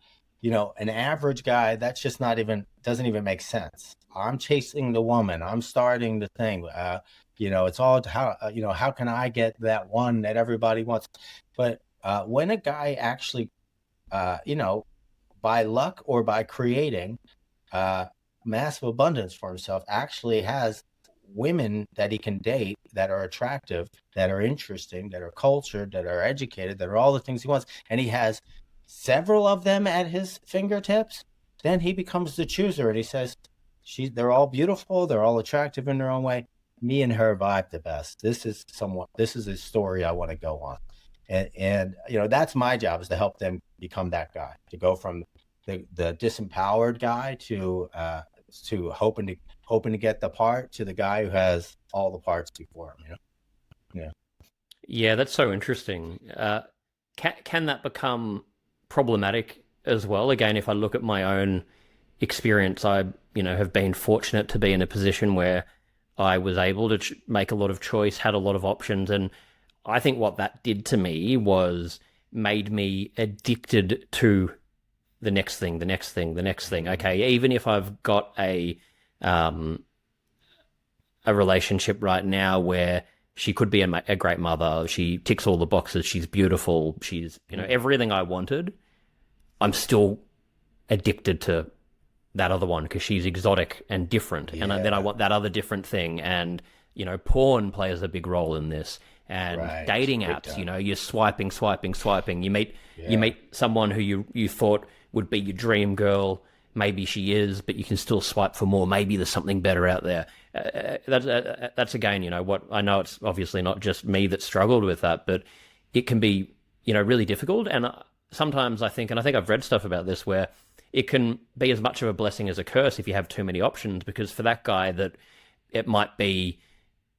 average guy, that's just not even, doesn't even make sense. I'm chasing the woman. I'm starting the thing. It's all how can I get that one that everybody wants? But when a guy actually, by luck or by creating uh, massive abundance for himself, actually has women that he can date that are attractive, that are interesting, that are cultured, that are educated, that are all the things he wants, and he has several of them at his fingertips, then he becomes the chooser and he says, they're all beautiful, they're all attractive in their own way. Me and her vibe the best. This is a story I want to go on. And that's my job, is to help them become that guy, to go from the disempowered guy to hoping to get the part, to the guy who has all the parts before him. Yeah. Yeah, that's so interesting. Can that become problematic as well? Again, if I look at my own experience, I have been fortunate to be in a position where I was able to make a lot of choice, had a lot of options, and I think what that did to me was made me addicted to the next thing, the next thing, the next thing. Okay, even if I've got um, a relationship right now where she could be a great mother, she ticks all the boxes, she's beautiful, she's everything I wanted, I'm still addicted to that other one because she's exotic and different, and then I Yeah. want that other different thing, and porn plays a big role in this, and Right. dating Big apps. time. You're swiping, swiping, swiping. You Yeah. meet someone who you thought would be your dream girl. Maybe she is, but you can still swipe for more. Maybe there's something better out there. That's again, what I know. It's obviously not just me that struggled with that, but it can be, really difficult. And sometimes I think, and I think I've read stuff about this, where it can be as much of a blessing as a curse if you have too many options, because for that guy that it might be,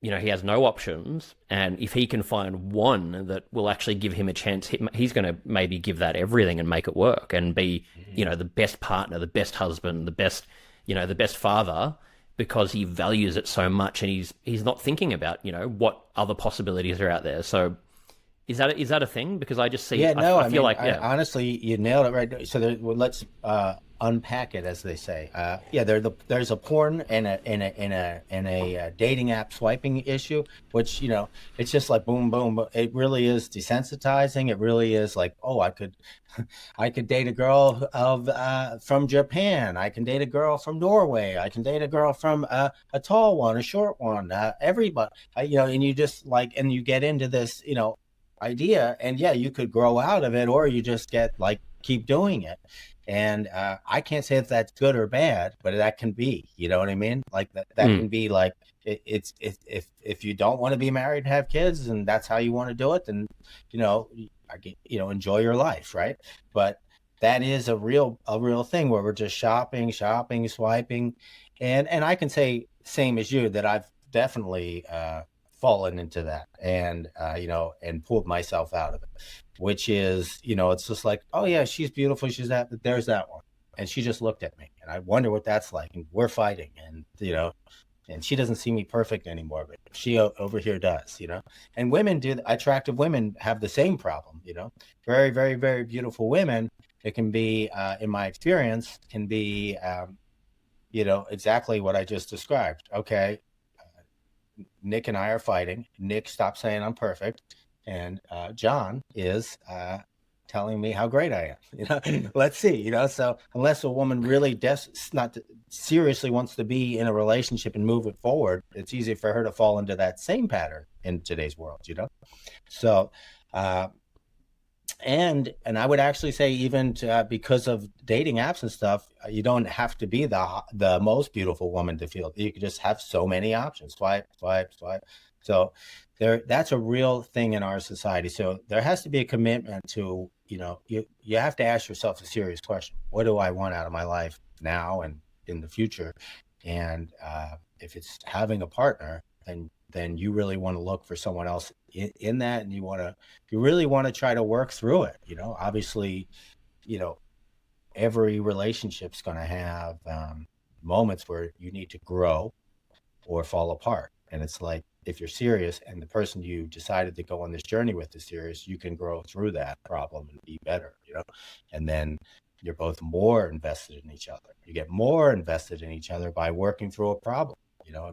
he has no options, and if he can find one that will actually give him a chance, he's going to maybe give that everything and make it work and be, Mhm. the best partner, the best husband, the best father, because he values it so much, and he's not thinking about, what other possibilities are out there. So is that a thing? Because I just see, Yeah, no, I I feel mean, like, yeah. honestly, you nailed it right. So well, let's unpack it, as they say. Yeah, there's a porn and a dating app swiping issue, which it's just like boom, boom. It really is desensitizing. It really is like, oh, I could date a girl from Japan. I can date a girl from Norway. I can date a girl from a tall one, a short one. Everybody, and you just like, and you get into this, idea, and yeah, you could grow out of it, or you just get like keep doing it. And I can't say if that's good or bad, but that can be, you know what I mean, like that Mm. can be like it's if you don't want to be married and have kids and that's how you want to do it, then you know enjoy your life, right? But that is a real thing where we're just shopping, swiping. And I can say same as you, that I've definitely fallen into that, and and pulled myself out of it, which is, it's just like, oh yeah, she's beautiful, she's that, but there's that one, and she just looked at me, and I wonder what that's like, and we're fighting, and and she doesn't see me perfect anymore, but she over here does, and attractive women have the same problem, very, very, very beautiful women. It can be, in my experience, can be, exactly what I just described. Okay, Nick and I are fighting. Nick, stop saying I'm perfect, and John is telling me how great I am. Let's see. So unless a woman really not seriously wants to be in a relationship and move it forward, it's easy for her to fall into that same pattern in today's world. So uh, And I would actually say even because of dating apps and stuff, you don't have to be the most beautiful woman to feel. You could just have so many options. Swipe, swipe, swipe. So that's a real thing in our society. So there has to be a commitment to, you have to ask yourself a serious question. What do I want out of my life now and in the future? And if it's having a partner, then you really want to look for someone else in that, and you really want to try to work through it. Obviously, you know, every relationship's going to have moments where you need to grow or fall apart. And it's like, if you're serious and the person you decided to go on this journey with is serious, you can grow through that problem and be better. And then you're both more invested in each other. You get more invested in each other by working through a problem.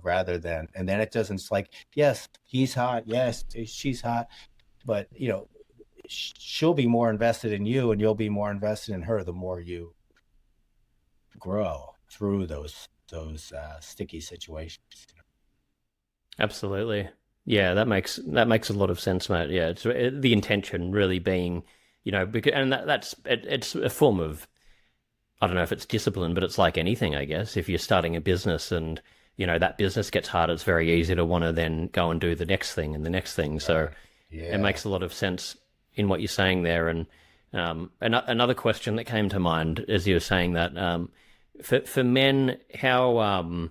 Rather than, and then it doesn't, it's like, yes, he's hot. Yes, she's hot. But, she'll be more invested in you and you'll be more invested in her the more you grow through those sticky situations. Absolutely. Yeah, that makes a lot of sense, mate. Yeah, it's the intention really being, because and it's a form of, I don't know if it's discipline, but it's like anything, I guess. If you're starting a business and that business gets hard, it's very easy to want to then go and do the next thing and the next thing. So Right. it Yeah. makes a lot of sense in what you're saying there. And another question that came to mind as you were saying that, for men, how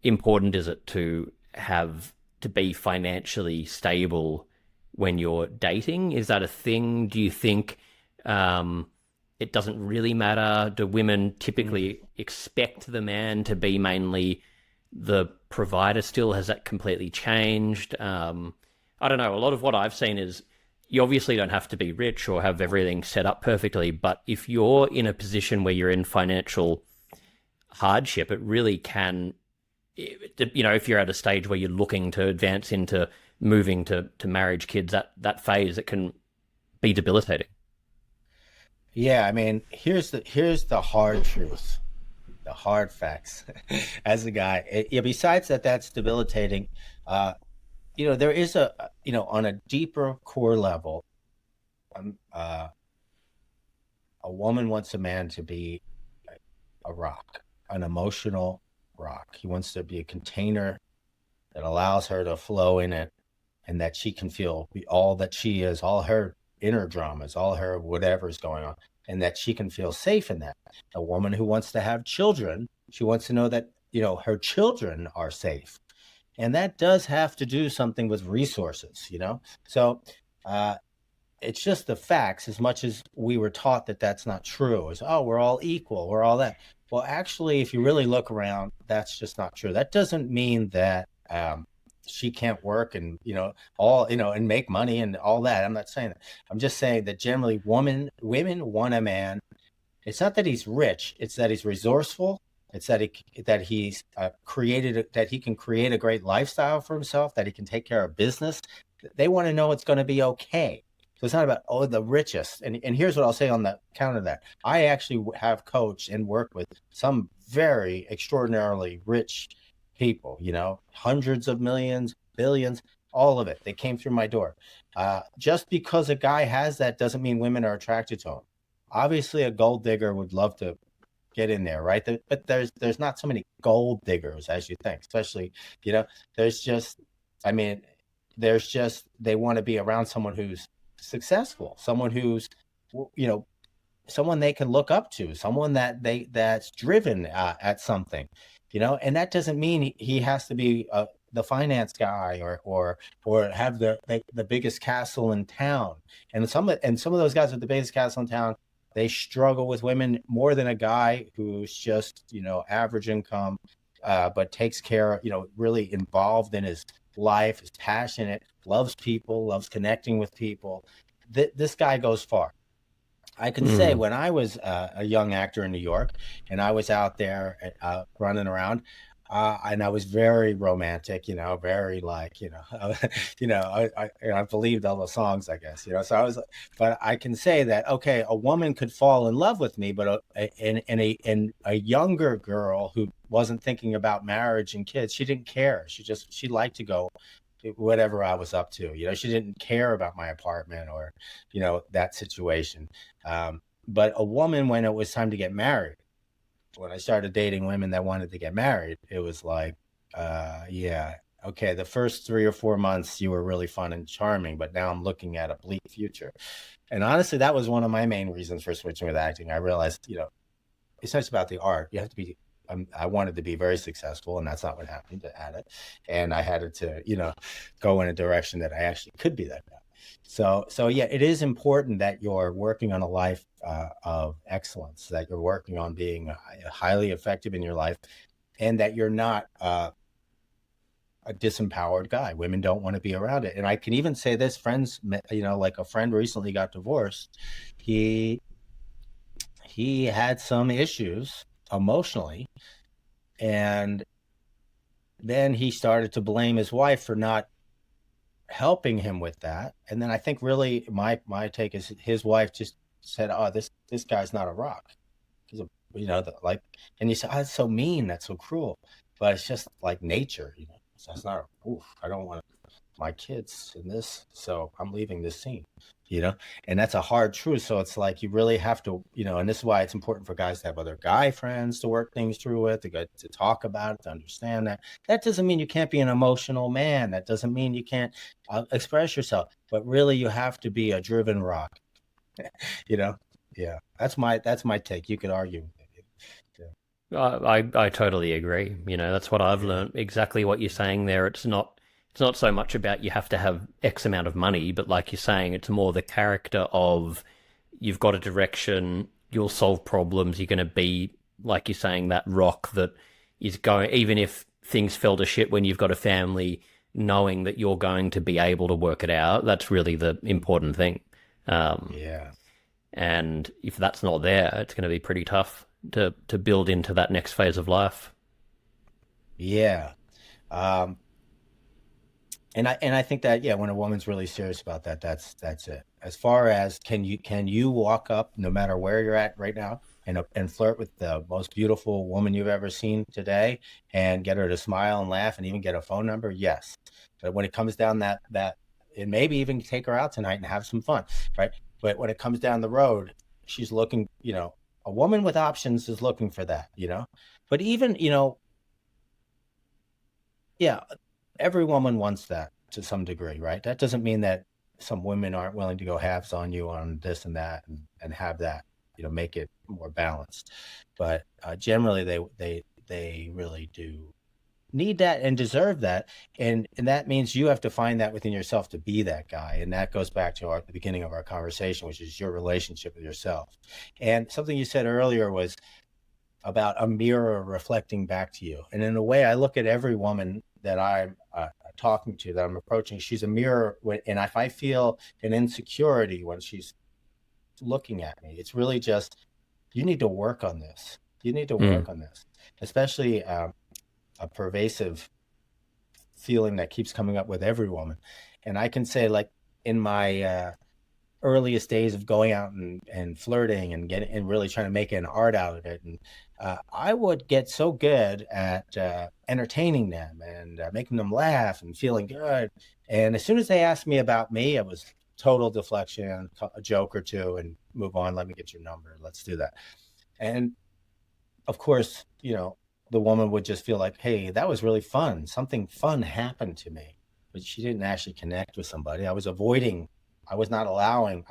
important is it to have to be financially stable when you're dating? Is that a thing? Do you think it doesn't really matter? Do women Mm. typically expect the man to be mainly the provider still? Has that completely changed? I don't know. A lot of what I've seen is you obviously don't have to be rich or have everything set up perfectly, but if you're in a position where you're in financial hardship, it really can, if you're at a stage where you're looking to advance into moving to marriage, kids, that phase, it can be debilitating. Yeah, I mean, here's the hard truth, the hard facts. As a guy, yeah, besides that, that's debilitating. Uh, there is on a deeper core level, um, uh, a woman wants a man to be a rock, an emotional rock. He wants to be a container that allows her to flow in it, and that she can feel all that she is, all her inner dramas, all her whatever's going on, and that she can feel safe in that. A woman who wants to have children, she wants to know that, her children are safe. And that does have to do something with resources. So, uh, it's just the facts, as much as we were taught that that's not true. Is, oh, we're all equal, we're all that. Well, actually, if you really look around, that's just not true. That doesn't mean that she can't work and all and make money and all that. I'm not saying that. I'm just saying that generally women want a man. It's not that he's rich, it's that he's resourceful. It's that he's that he can create a great lifestyle for himself, that he can take care of business. They want to know it's going to be okay. So it's not about, oh, the richest. And here's what I'll say on the counter of that. I actually have coached and worked with some very extraordinarily rich people, hundreds of millions, billions, all of it. They came through my door. Just because a guy has that doesn't mean women are attracted to him. Obviously, a gold digger would love to get in there, right? But there's not so many gold diggers as you think, especially, you know, there's just, I mean, there's just, they want to be around someone who's successful, someone who's, you know, someone they can look up to, someone that's driven at something, and that doesn't mean he has to be the finance guy or have the biggest castle in town. And some of those guys with the biggest castle in town, they struggle with women more than a guy who's just average income, but takes care, really involved in his life, is passionate, loves people, loves connecting with people. This guy goes far. I can say Mm. when I was a young actor in New York and I was out there running around, and I was very romantic, very like, I believed all the songs, I guess. So I was, but I can say that, okay, a woman could fall in love with me, but in a younger girl who wasn't thinking about marriage and kids, she didn't care. She liked to go whatever I was up to. She didn't care about my apartment or, that situation. But a woman, when it was time to get married, when I started dating women that wanted to get married, it was like, yeah, okay, the first 3 or 4 months you were really fun and charming, but now I'm looking at a bleak future. And honestly, that was one of my main reasons for switching with acting. I realized, it's not just about the art. You have to be. I wanted to be very successful, and that's not what happened at it. And I had to, go in a direction that I actually could be that guy. So yeah, it is important that you're working on a life of excellence, that you're working on being highly effective in your life, and that you're not a disempowered guy. Women don't want to be around it. And I can even say this: friends, like a friend recently got divorced. He he had some issues emotionally, and then he started to blame his wife for not helping him with that. And then I think really my take is his wife just said, "Oh, this guy's not a rock." He's a, like, and you say, "Oh, that's so mean, that's so cruel," but it's just like nature. So it's not. Oof, I don't want my kids in this, so I'm leaving this scene, you know, and that's a hard truth. So it's like you really have to, and this is why it's important for guys to have other guy friends to work things through with, to talk about it, to understand that. That doesn't mean you can't be an emotional man. That doesn't mean you can't express yourself, but really you have to be a driven rock, you know. Yeah, that's my take. You could argue with it. I totally agree. That's what I've Yeah. learned. Exactly what you're saying there. It's not so much about you have to have X amount of money, but like you're saying, it's more the character of you've got a direction, you'll solve problems, you're going to be, like you're saying, that rock that is going, even if things fell to shit when you've got a family, knowing that you're going to be able to work it out. That's really the important thing. Um, Yeah. and if that's not there, it's going to be pretty tough to build into that next phase of life. Yeah. Um, and I think that, yeah, when a woman's really serious about that, that's it. As far as can you walk up no matter where you're at right now and flirt with the most beautiful woman you've ever seen today and get her to smile and laugh and even get a phone number? Yes. But when it comes down that and maybe even take her out tonight and have some fun, right? But when it comes down the road, she's looking, a woman with options is looking for that, But even, yeah, every woman wants that to some degree, right? That doesn't mean that some women aren't willing to go halves on you on this and that and have that, make it more balanced. But generally, they really do need that and deserve that, and that means you have to find that within yourself to be that guy, and that goes back to the beginning of our conversation, which is your relationship with yourself. And something you said earlier was about a mirror reflecting back to you. And in a way, I look at every woman that I'm talking to, that I'm approaching. She's a mirror, and if I feel an insecurity when she's looking at me, it's really just, you need to work on this. You need to Mm. work on this, especially a pervasive feeling that keeps coming up with every woman. And I can say, like, in my earliest days of going out and flirting and getting and really trying to make an art out of it. And I would get so good at entertaining them and making them laugh and feeling good. And as soon as they asked me about me, it was total deflection, a joke or two, and move on. Let me get your number. Let's do that. And of course, the woman would just feel like, hey, that was really fun. Something fun happened to me, but she didn't actually connect with somebody. I was avoiding. I was not allowing.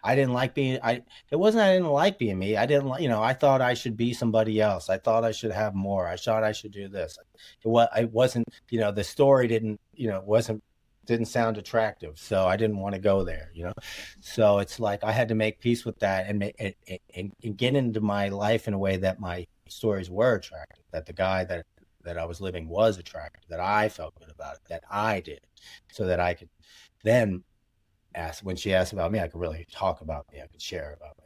I didn't like being. It wasn't I didn't like being me. I didn't like. I thought I should be somebody else. I thought I should have more. I thought I should do this. I wasn't. The story didn't. Wasn't didn't sound attractive, so I didn't want to go there. So it's like I had to make peace with that and get into my life in a way that my stories were attractive, that the guy that I was living was attractive, that I felt good about it, that I did, so that I could then ask, when she asked about me, I could really talk about me, I could share about me.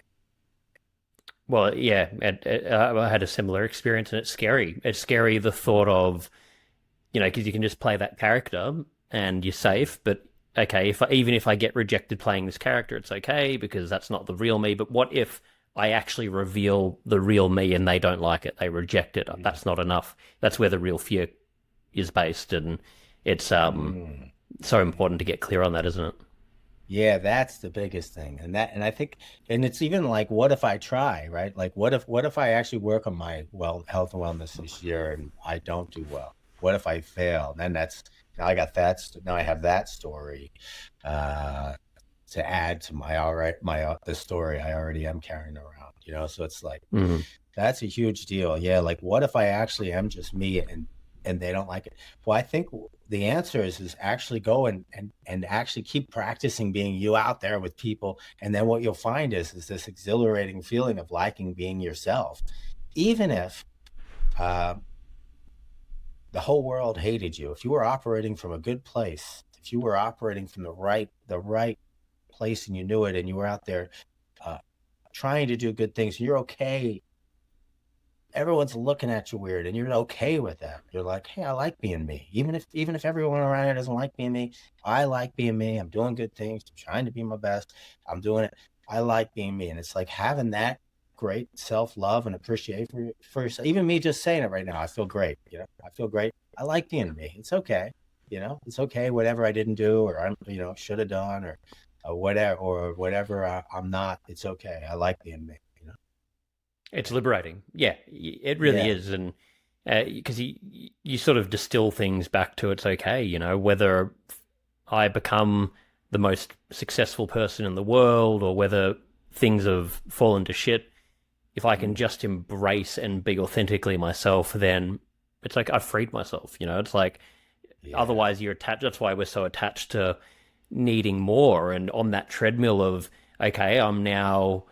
Well, yeah, I had a similar experience, and it's scary. It's scary the thought of, because you can just play that character and you're safe. But okay, even if I get rejected playing this character, it's okay because that's not the real me. But what if I actually reveal the real me and they don't like it? They reject it. Yeah. That's not enough. That's where the real fear is based, and it's Mm. So important to get clear on that, isn't it? Yeah, that's the biggest thing. And I think and it's even like what if I try, right? Like what if I actually work on my health and wellness this year and I don't do well? What if I fail? Then that's now I got that now I have that story uh to add to my all right my the story I already am carrying around, So it's like Mm. that's a huge deal. Yeah, like what if I actually am just me and they don't like it? Well, I think the answer is actually go and actually keep practicing being you out there with people, and then what you'll find is this exhilarating feeling of liking being yourself, even if uh, the whole world hated you. If you were operating from a good place, if you were operating from the right place and you knew it, and you were out there uh, trying to do good things, you're okay, everyone's looking at you weird and you're okay with that. You're like, hey, I like being me. Even if everyone around here doesn't like being me, I like being me. I'm doing good things. I'm trying to be my best. I'm doing it. I like being me. And it's like having that great self-love and appreciation for yourself. Even me just saying it right now, I feel great. I feel great. I like being me. It's okay. It's okay. Whatever I didn't do or I'm, should have done or whatever I'm not, it's okay. I like being me. It's liberating. Yeah, it really Yeah. is. And because you sort of distill things back to it's okay, whether I become the most successful person in the world or whether things have fallen to shit, if I can Mm. just embrace and be authentically myself, then it's like I've freed myself. It's like Yeah. otherwise you're attached. That's why we're so attached to needing more and on that treadmill of, okay, I'm now,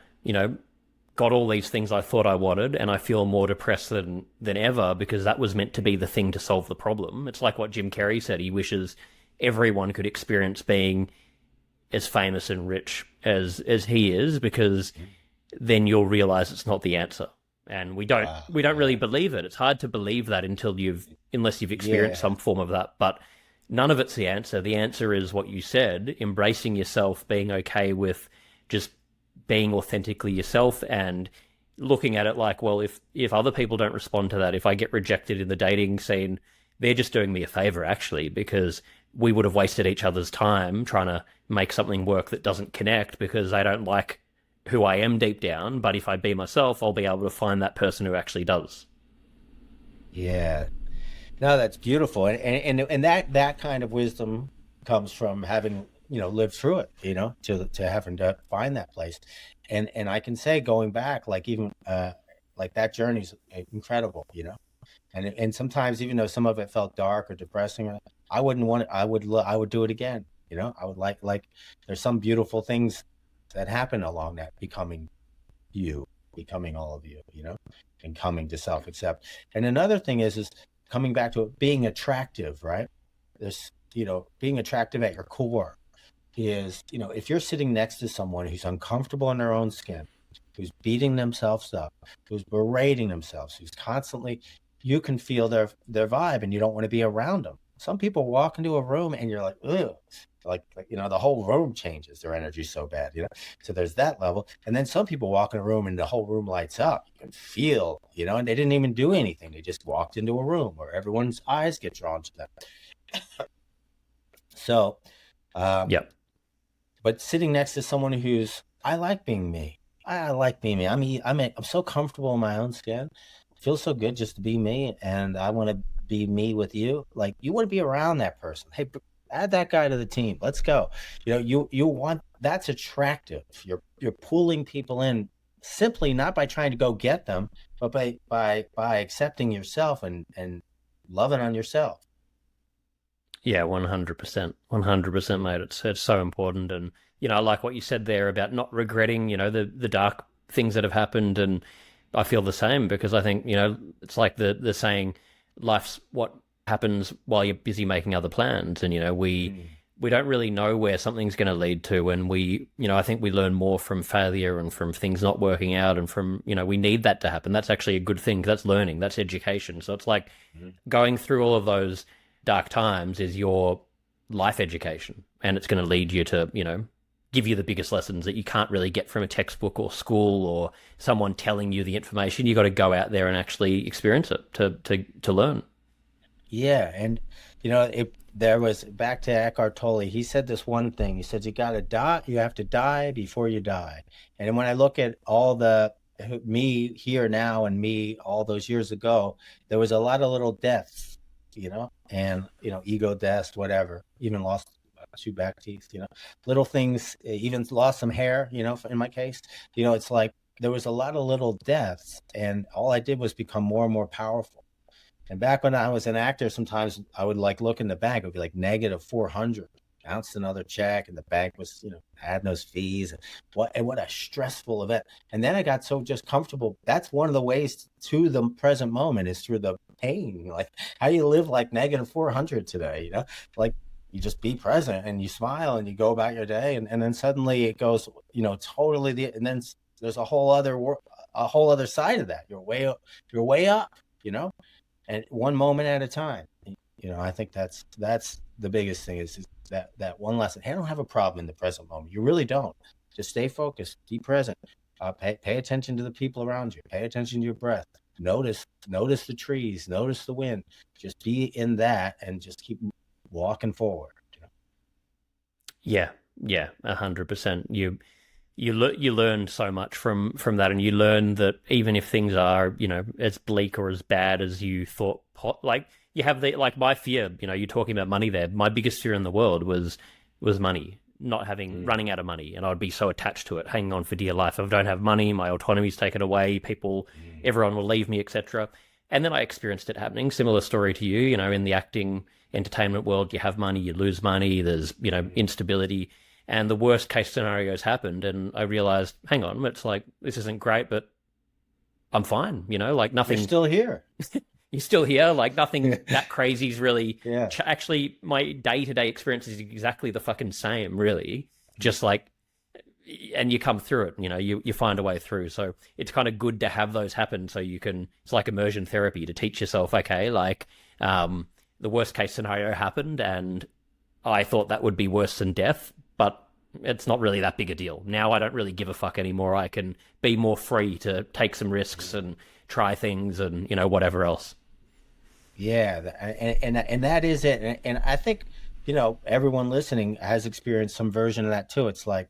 got all these things I thought I wanted, and I feel more depressed than ever because that was meant to be the thing to solve the problem. It's like what Jim Carrey said. He wishes everyone could experience being as famous and rich as he is, because then you'll realize it's not the answer. And we don't Wow. we don't really Yeah. believe it. It's hard to believe that unless you've experienced Yeah. some form of that. But none of it's the answer. The answer is what you said, embracing yourself, being okay with just being authentically yourself and looking at it like, well, if other people don't respond to that, if I get rejected in the dating scene, they're just doing me a favor actually, because we would have wasted each other's time trying to make something work that doesn't connect because they don't like who I am deep down. But if I be myself, I'll be able to find that person who actually does. Yeah. No, that's beautiful. And that kind of wisdom comes from having, lived through it, to having to find that place. And I can say going back, like even like that journey's incredible, And sometimes even though some of it felt dark or depressing, I wouldn't want it, I would do it again, I would like there's some beautiful things that happen along that you, becoming all of you, and coming to self-accept. And another thing is coming back to it, being attractive, right? This, being attractive at your core is, if you're sitting next to someone who's uncomfortable in their own skin, who's beating themselves up, who's berating themselves, who's constantly, you can feel their vibe and you don't want to be around them. Some people walk into a room and you're like, ugh, like the whole room changes. Their energy's so bad, So there's that level. And then some people walk in a room and the whole room lights up. You can feel, and they didn't even do anything. They just walked into a room where everyone's eyes get drawn to them. So, um, Yep. but sitting next to someone who's, I like being me. I like being me. I'm so comfortable in my own skin. It feels so good just to be me, and I want to be me with you. Like you want to be around that person. Hey, add that guy to the team. Let's go. You want that's attractive. You're pulling people in simply not by trying to go get them, but by accepting yourself and loving on yourself. Yeah, 100%. 100%, mate. It's so important. And, I like what you said there about not regretting, the dark things that have happened. And I feel the same because I think, it's like the saying, life's what happens while you're busy making other plans. And, Mm. we don't really know where something's going to lead to. And I think we learn more from failure and from things not working out and from, we need that to happen. That's actually a good thing. That's learning. That's education. So it's like Mhm. going through all of those dark times is your life education, and it's going to lead you to give you the biggest lessons that you can't really get from a textbook or school or someone telling you the information. You got to go out there and actually experience it to learn. Yeah, and it there was, back to Eckhart Tolle. He said this one thing. He said, you got to die. You have to die before you die. And when I look at all the me here now and me all those years ago, there was a lot of little deaths, and, ego deaths, whatever, even lost two back teeth, little things, even lost some hair, in my case, it's like there was a lot of little deaths, and all I did was become more and more powerful. And back when I was an actor, sometimes I would like look in the bank, it would be like negative 400, bounced another check, and the bank was, had those fees. And what a stressful event. And then I got so just comfortable. That's one of the ways to the present moment, is through the pain. Like, how do you live like negative 400 today? Like, you just be present and you smile and you go about your day. And then suddenly it goes, and then there's a whole other side of that. You're way up, and one moment at a time. I think that's the biggest thing, is that one lesson. Hey, I don't have a problem in the present moment. You really don't. Just stay focused, be present, pay attention to the people around you, pay attention to your breath, notice the trees, notice the wind. Just be in that and just keep walking forward. Yeah, yeah, 100%. You learn so much from that, and you learn that even if things are, as bleak or as bad as you thought, like you have the like my fear, you're talking about money there. My biggest fear in the world was money, not having running out of money, and I'd be so attached to it, hanging on for dear life. If I don't have money, my autonomy's taken away. Everyone will leave me, etc. And then I experienced it happening. Similar story to you, in the acting entertainment world, you have money, you lose money. There's instability. And the worst case scenarios happened, and I realized, hang on, it's like, this isn't great, but I'm fine, like You're nothing. still here. You're still here, like nothing that crazy is really. Yeah. Actually, my day-to-day experience is exactly the fucking same, really. Just like, and you come through it, you find a way through. So it's kind of good to have those happen, so you can. It's like immersion therapy to teach yourself. Okay, like the worst case scenario happened, and I thought that would be worse than death, but it's not really that big a deal. Now I don't really give a fuck anymore. I can be more free to take some risks and try things and, whatever else. Yeah, and that is it. And I think, everyone listening has experienced some version of that too. It's like,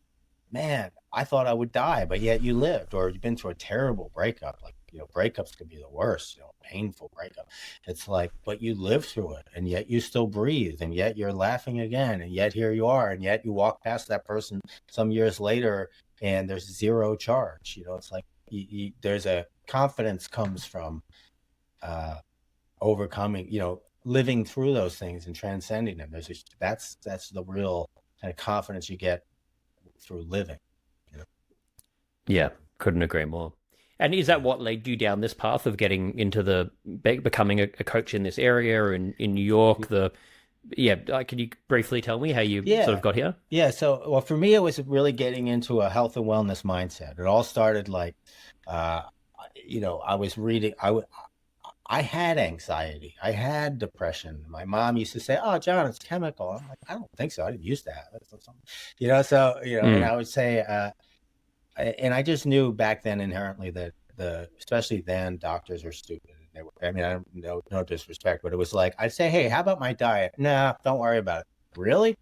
man, I thought I would die, but yet you lived, or you've been through a terrible breakup. Like, breakups can be the worst, painful breakup. It's like, but you lived through it, and yet you still breathe, and yet you're laughing again, and yet here you are, and yet you walk past that person some years later, and there's zero charge. It's like there's a confidence comes from uh, overcoming, living through those things and transcending them. That's the real kind of confidence you get through living. You know? Yeah, couldn't agree more. And is that what led you down this path of getting into becoming a coach in this area or in New York? Can you briefly tell me how you sort of Yeah. got here? Yeah. So, well, for me, it was really getting into a health and wellness mindset. It all started like, uh, I was reading, I had anxiety. I had depression. My mom used to say, "Oh, John, it's chemical." I'm like, "I don't think so. I didn't used to have it." So, so, and Mm. I would say, and I just knew back then inherently that especially then, doctors are stupid. I mean, I don't know, no disrespect, but it was like, I'd say, "Hey, how about my diet?" "Nah, don't worry about it." "Really?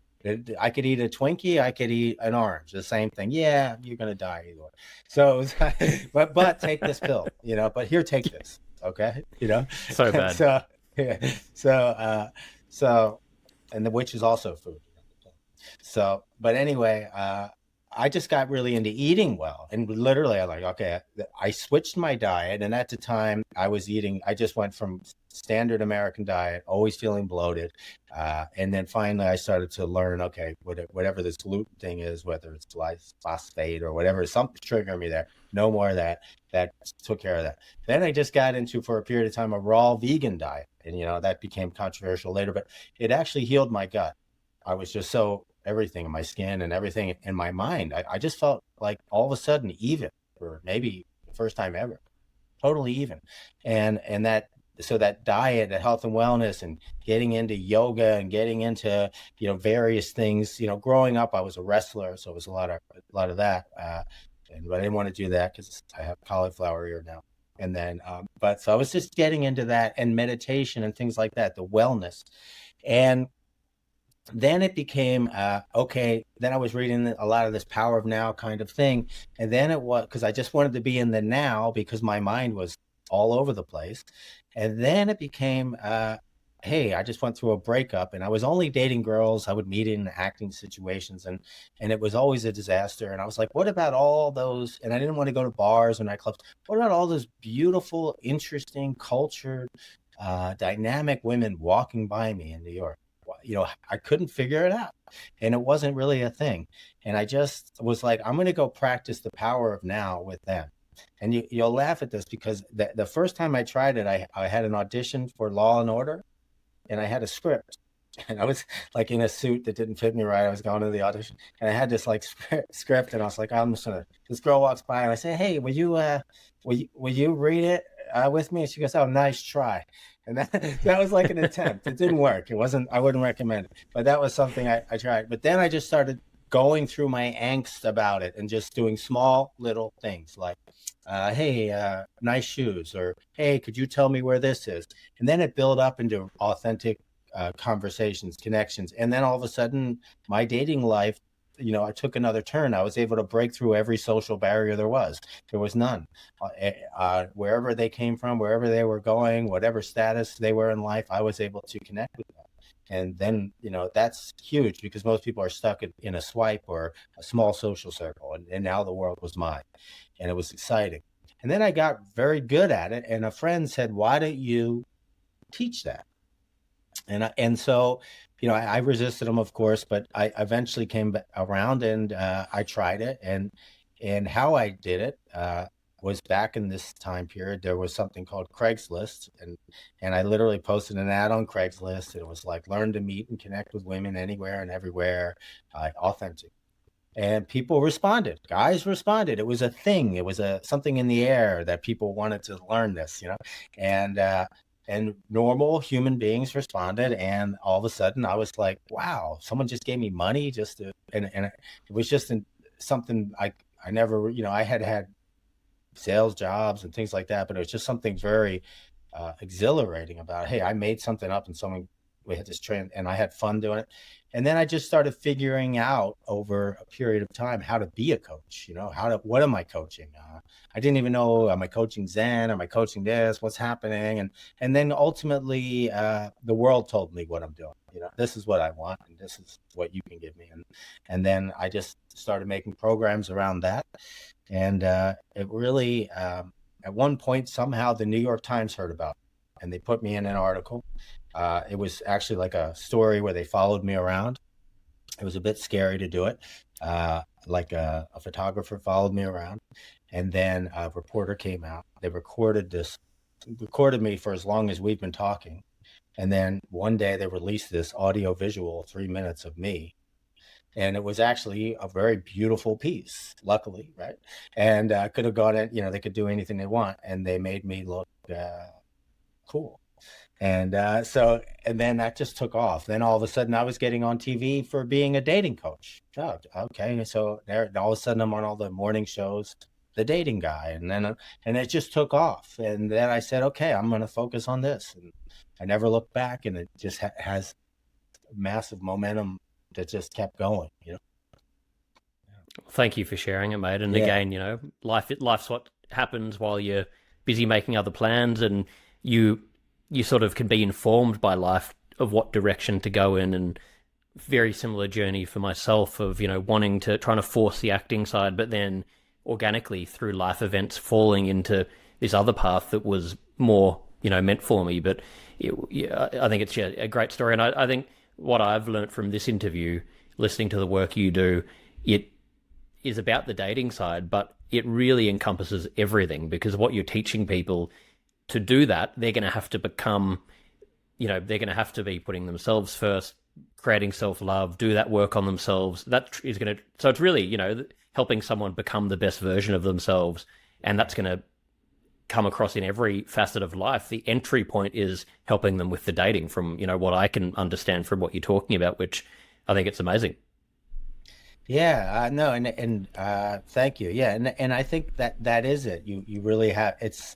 I could eat a Twinkie. I could eat an orange. The same thing." "Yeah, you're gonna die either way." So, it was but take this pill, But here, take this, okay? So bad. So, yeah. So, and which is also food. So, but anyway, I just got really into eating well, and literally, I'm like, okay, I switched my diet, and at the time, I just went from standard American diet, always feeling bloated, and then finally, I started to learn, okay, whatever this gluten thing is, whether it's glyphosate or whatever, something triggering me there. No more of that. That took care of that. Then I just got into, for a period of time, a raw vegan diet, and that became controversial later, but it actually healed my gut. I was just so everything in my skin and everything in my mind. I just felt like all of a sudden even, for maybe the first time ever, totally even. And that diet, that health and wellness, and getting into yoga and getting into, various things, growing up, I was a wrestler. So it was a lot of that. But I didn't want to do that because I have cauliflower ear now. And then, but so I was just getting into that, and meditation and things like that, the wellness. And Then it became okay. Then I was reading a lot of this power of now kind of thing, and then it was because I just wanted to be in the now because my mind was all over the place, and then it became hey, I just went through a breakup, and I was only dating girls I would meet in acting situations, and it was always a disaster. And I was like, what about all those? And I didn't want to go to bars or nightclubs. What about all those beautiful, interesting, cultured, dynamic women walking by me in New York? I couldn't figure it out, and it wasn't really a thing. And I just was like, I'm going to go practice the power of now with them. And you'll laugh at this because the first time I tried it, I had an audition for Law and Order, and I had a script, and I was like in a suit that didn't fit me right. I was going to the audition, and I had this like script, and I was like, I'm just gonna. This girl walks by, and I say, Hey, will you read it with me? And she goes, Oh, nice try. And that was like an attempt. It didn't work. It wasn't. I wouldn't recommend it, but that was something I tried. But then I just started going through my angst about it and just doing small little things like, hey, nice shoes, or hey, could you tell me where this is? And then it built up into authentic conversations, connections. And then all of a sudden, my dating life, I took another turn. I was able to break through every social barrier there was. There was none. Wherever they came from, wherever they were going, whatever status they were in life, I was able to connect with them. And then, that's huge because most people are stuck in a swipe or a small social circle. And now the world was mine, and it was exciting. And then I got very good at it. And a friend said, Why don't you teach that? And so, I resisted them, of course, but I eventually came around, and I tried it. And how I did it was back in this time period. There was something called Craigslist, and I literally posted an ad on Craigslist. And it was like, learn to meet and connect with women anywhere and everywhere, authentic. And people responded. Guys responded. It was a thing. It was a something in the air that people wanted to learn this, and normal human beings responded. And all of a sudden, I was like, wow, someone just gave me money just to, and it was just something I never, I had sales jobs and things like that, but it was just something very exhilarating about, hey, I made something up, and someone, we had this train, and I had fun doing it. And then I just started figuring out over a period of time how to be a coach. What am I coaching? I didn't even know, am I coaching Zen? Am I coaching this? What's happening? And then ultimately, the world told me what I'm doing. This is what I want, and this is what you can give me. And then I just started making programs around that. And it really, at one point, somehow the New York Times heard about it, and they put me in an article. It was actually like a story where they followed me around. It was a bit scary to do it. Like a photographer followed me around, and then a reporter came out. They recorded me for as long as we've been talking. And then one day they released this audio visual 3 minutes of me. And it was actually a very beautiful piece, luckily, right? And could have gone it, they could do anything they want. And they made me look cool. And then that just took off. Then all of a sudden I was getting on TV for being a dating coach. Oh, okay. So there, all of a sudden I'm on all the morning shows, the dating guy. And it just took off. And then I said, okay, I'm going to focus on this. And I never looked back, and it just has massive momentum that just kept going. Thank you for sharing it, mate. And Yeah. again, life's what happens while you're busy making other plans, and you you sort of can be informed by life of what direction to go in. And very similar journey for myself of wanting to trying to force the acting side, but then organically through life events falling into this other path that was more meant for me. But yeah, I think it's a great story, and I think what I've learned from this interview, listening to the work you do, it is about the dating side, but it really encompasses everything, because what you're teaching people to do that, they're going to have to become, they're going to have to be putting themselves first, creating self-love, do that work on themselves. That is going to, so it's really, helping someone become the best version of themselves. And that's going to come across in every facet of life. The entry point is helping them with the dating, from, what I can understand from what you're talking about, which I think it's amazing. Yeah, no, and thank you. Yeah, and I think that is it. You really have, it's,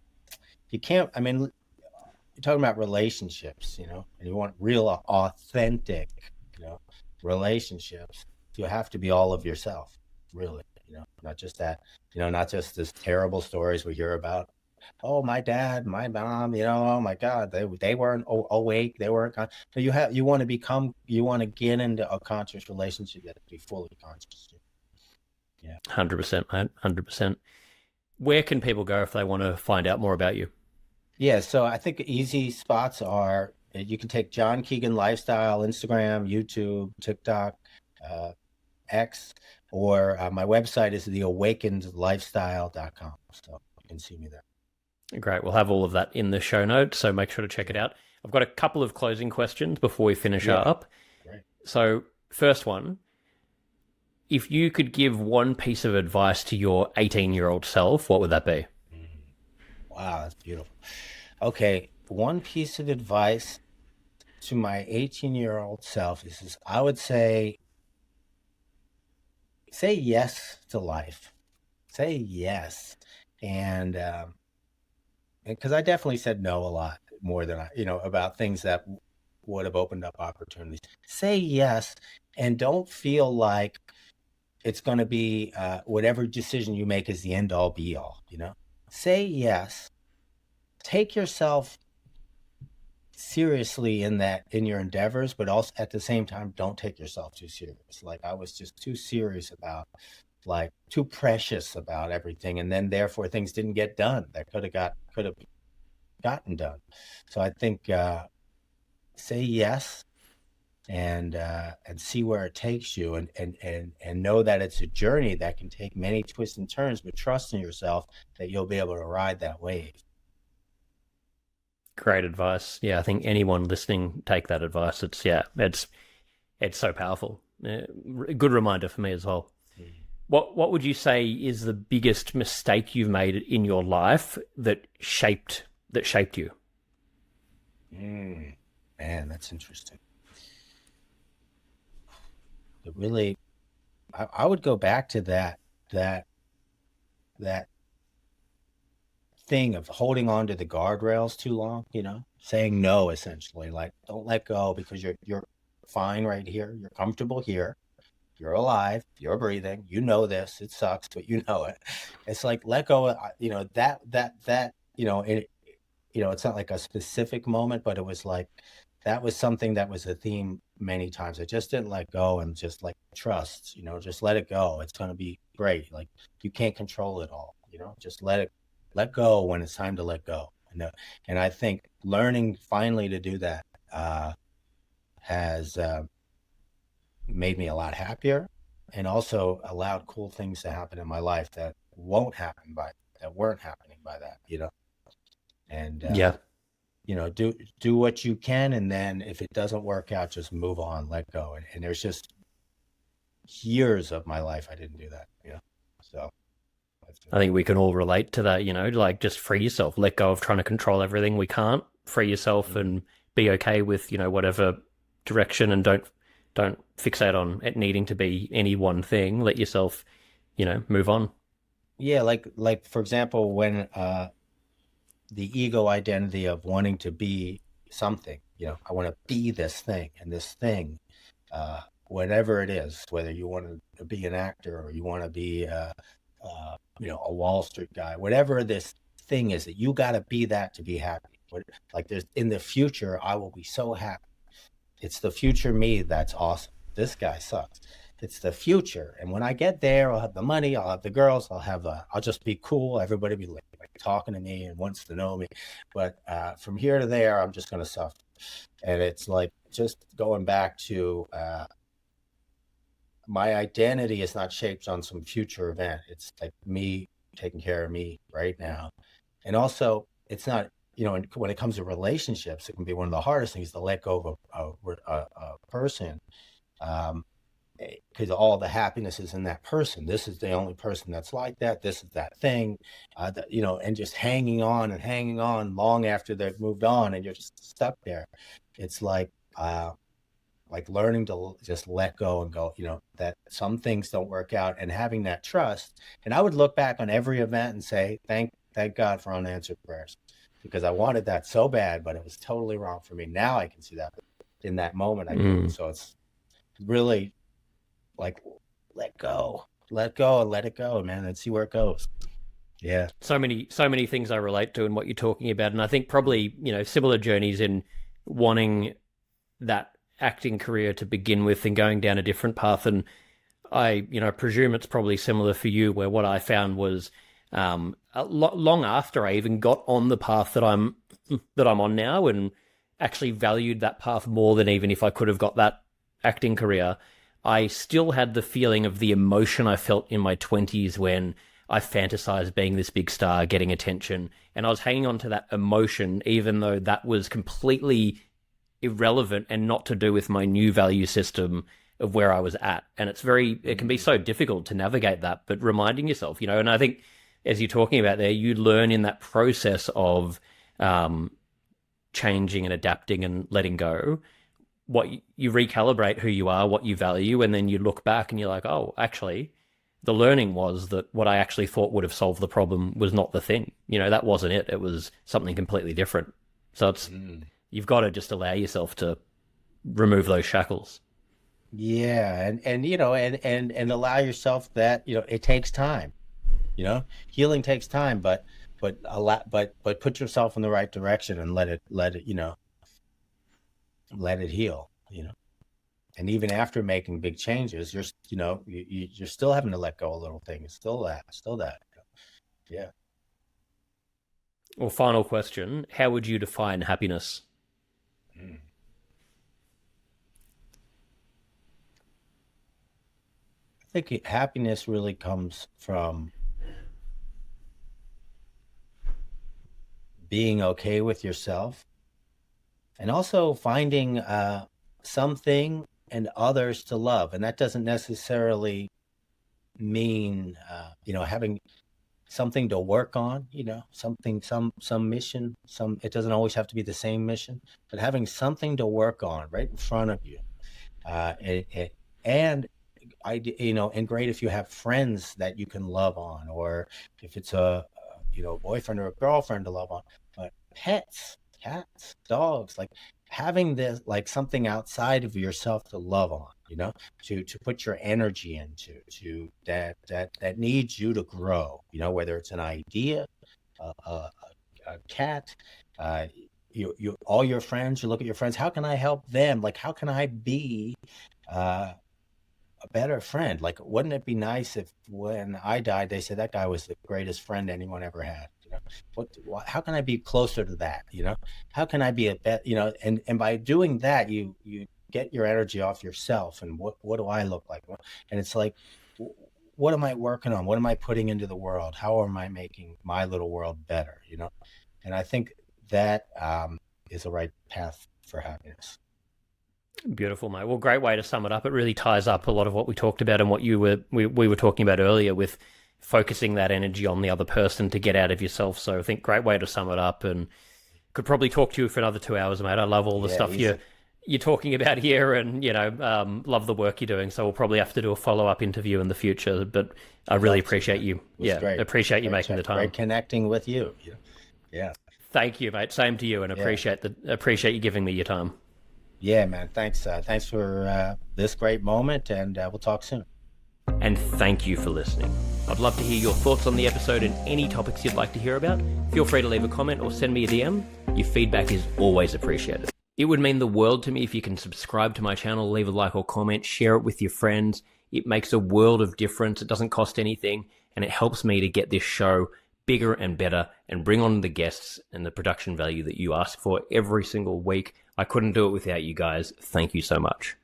you can't. I mean, you're talking about relationships, and you want real authentic, you know. relationships, you have to be all of yourself, really, not just that, not just this terrible stories we hear about. Oh, my dad, my mom, oh my God, they weren't awake, they weren't so you want to get into a conscious relationship that be fully conscious. Yeah. 100%, mate. 100%. Where can people go if they want to find out more about you? Yeah, so I think easy spots are you can take John Keegan Lifestyle, Instagram, YouTube, TikTok, uh, X, or my website is theawakenedlifestyle.com. So you can see me there. Great. We'll have all of that in the show notes, so make sure to check it Yeah. out. I've got a couple of closing questions before we finish Yeah. up. Great. So, first one, if you could give one piece of advice to your 18-year-old self, what would that be? Mhm. Wow, that's beautiful. Okay, one piece of advice to my 18-year-old self is I would say yes to life. Say yes. And because I definitely said no a lot more than about things that would have opened up opportunities. Say yes, and don't feel like it's going to be whatever decision you make is the end all be all. Say yes. Take yourself seriously in your endeavors, but also at the same time, don't take yourself too serious. Like I was just too serious about, like too precious about everything, and then therefore things didn't get done that could have gotten done. So I think say yes and see where it takes you, and know that it's a journey that can take many twists and turns, but trust in yourself that you'll be able to ride that wave. Great advice. Yeah, I think anyone listening take that advice. It's so powerful. A good reminder for me as well. Mm. What would you say is the biggest mistake you've made in your life that shaped you? Mm. Man, that's interesting. It really, I would go back to that that thing of holding on to the guardrails too long, saying no essentially, like don't let go because you're fine right here, you're comfortable here, you're alive, you're breathing, this, it sucks, but it. It's like let go of, that it's not like a specific moment, but it was like that was something that was a theme many times. I just didn't let go and just like trust, just let it go. It's going to be great. Like you can't control it all, just let go when it's time to let go. And I think learning finally to do that has made me a lot happier and also allowed cool things to happen in my life that weren't happening by that. And Yeah, do what you can, and then if it doesn't work out, just move on, let go. And there's just years of my life I didn't do that. So that's I think we can all relate to that. Like just free yourself, let go of trying to control everything. We can't free yourself Mhm. and be okay with whatever direction, and don't fixate on it needing to be any one thing. Let yourself move on. Yeah, like for example, when the ego identity of wanting to be something, I want to be this thing, and this thing, whatever it is, whether you want to be an actor or you want to be a Wall Street guy, whatever this thing is, that you got to be that to be happy. Like there's in the future, I will be so happy. It's the future me that's awesome. This guy sucks. It's the future, and when I get there, I'll have the money, I'll have the girls, I'll just be cool. Everybody be like talking to me and wants to know me. But from here to there, I'm just gonna suffer. And it's like just going back to my identity is not shaped on some future event. It's like me taking care of me right now. And also, it's not, when it comes to relationships, it can be one of the hardest things to let go of a person. Um, because all the happiness is in that person. This is the only person that's like that. This is that thing, and just hanging on long after they've moved on, and you're just stuck there. It's like learning to just let go and go, that some things don't work out, and having that trust. And I would look back on every event and say, thank God for unanswered prayers, because I wanted that so bad, but it was totally wrong for me. Now I can see that in that moment I couldn't. Mm. So it's really like let go and let it go, man, and see where it goes. Yeah. So many things I relate to in what you're talking about, and I think probably similar journeys in wanting that acting career to begin with and going down a different path. And I presume it's probably similar for you, where what I found was long after I even got on the path that I'm on now, and actually valued that path more than even if I could have got that acting career, I still had the feeling of the emotion I felt in my 20s when I fantasized being this big star, getting attention. And I was hanging on to that emotion, even though that was completely irrelevant and not to do with my new value system of where I was at. And it can be so difficult to navigate that, but reminding yourself, and I think as you're talking about there, you learn in that process of changing and adapting and letting go, you recalibrate who you are, what you value, and then you look back and you're like, oh, actually, the learning was that what I actually thought would have solved the problem was not the thing. That wasn't it. It was something completely different. So you've got to just allow yourself to remove those shackles. Yeah, and allow yourself that, it takes time. Healing takes time, but a lot, but put yourself in the right direction and let it let it heal. And even after making big changes, you're still having to let go of little things. Still that. Yeah. Well, final question: how would you define happiness? Mm. I think happiness really comes from being okay with yourself, and also finding something and others to love. And that doesn't necessarily mean having something to work on, something, some mission. It doesn't always have to be the same mission, but having something to work on right in front of you. And and great if you have friends that you can love on, or if it's a boyfriend or a girlfriend to love on. But pets, cats, dogs, like having this, like something outside of yourself to love on, to put your energy into, to that needs you to grow, whether it's an idea, a cat, all your friends. You look at your friends, how can I help them? Like, how can I be a better friend? Like, wouldn't it be nice if when I died, they said that guy was the greatest friend anyone ever had? How can I be closer to that? How can I be a bet? And by doing that, you get your energy off yourself. And what do I look like? And it's like, what am I working on? What am I putting into the world? How am I making my little world better? And I think that is the right path for happiness. Beautiful, mate. Well, great way to sum it up. It really ties up a lot of what we talked about and what we were talking about earlier with focusing that energy on the other person to get out of yourself. So I think great way to sum it up, and could probably talk to you for another 2 hours, mate. I love all the stuff you're talking about here, and love the work you're doing. So we'll probably have to do a follow-up interview in the future. But I really appreciate you. Yeah, great. Appreciate you making the time. Great connecting with you. Yeah. Thank you, mate. Same to you, and appreciate you giving me your time. Yeah, man. Thanks. Thanks for this great moment, and we'll talk soon. And thank you for listening. I'd love to hear your thoughts on the episode and any topics you'd like to hear about. Feel free to leave a comment or send me a DM. Your feedback is always appreciated. It would mean the world to me if you can subscribe to my channel, leave a like or comment, share it with your friends. It makes a world of difference. It doesn't cost anything, and it helps me to get this show bigger and better and bring on the guests and the production value that you ask for every single week. I couldn't do it without you guys. Thank you so much.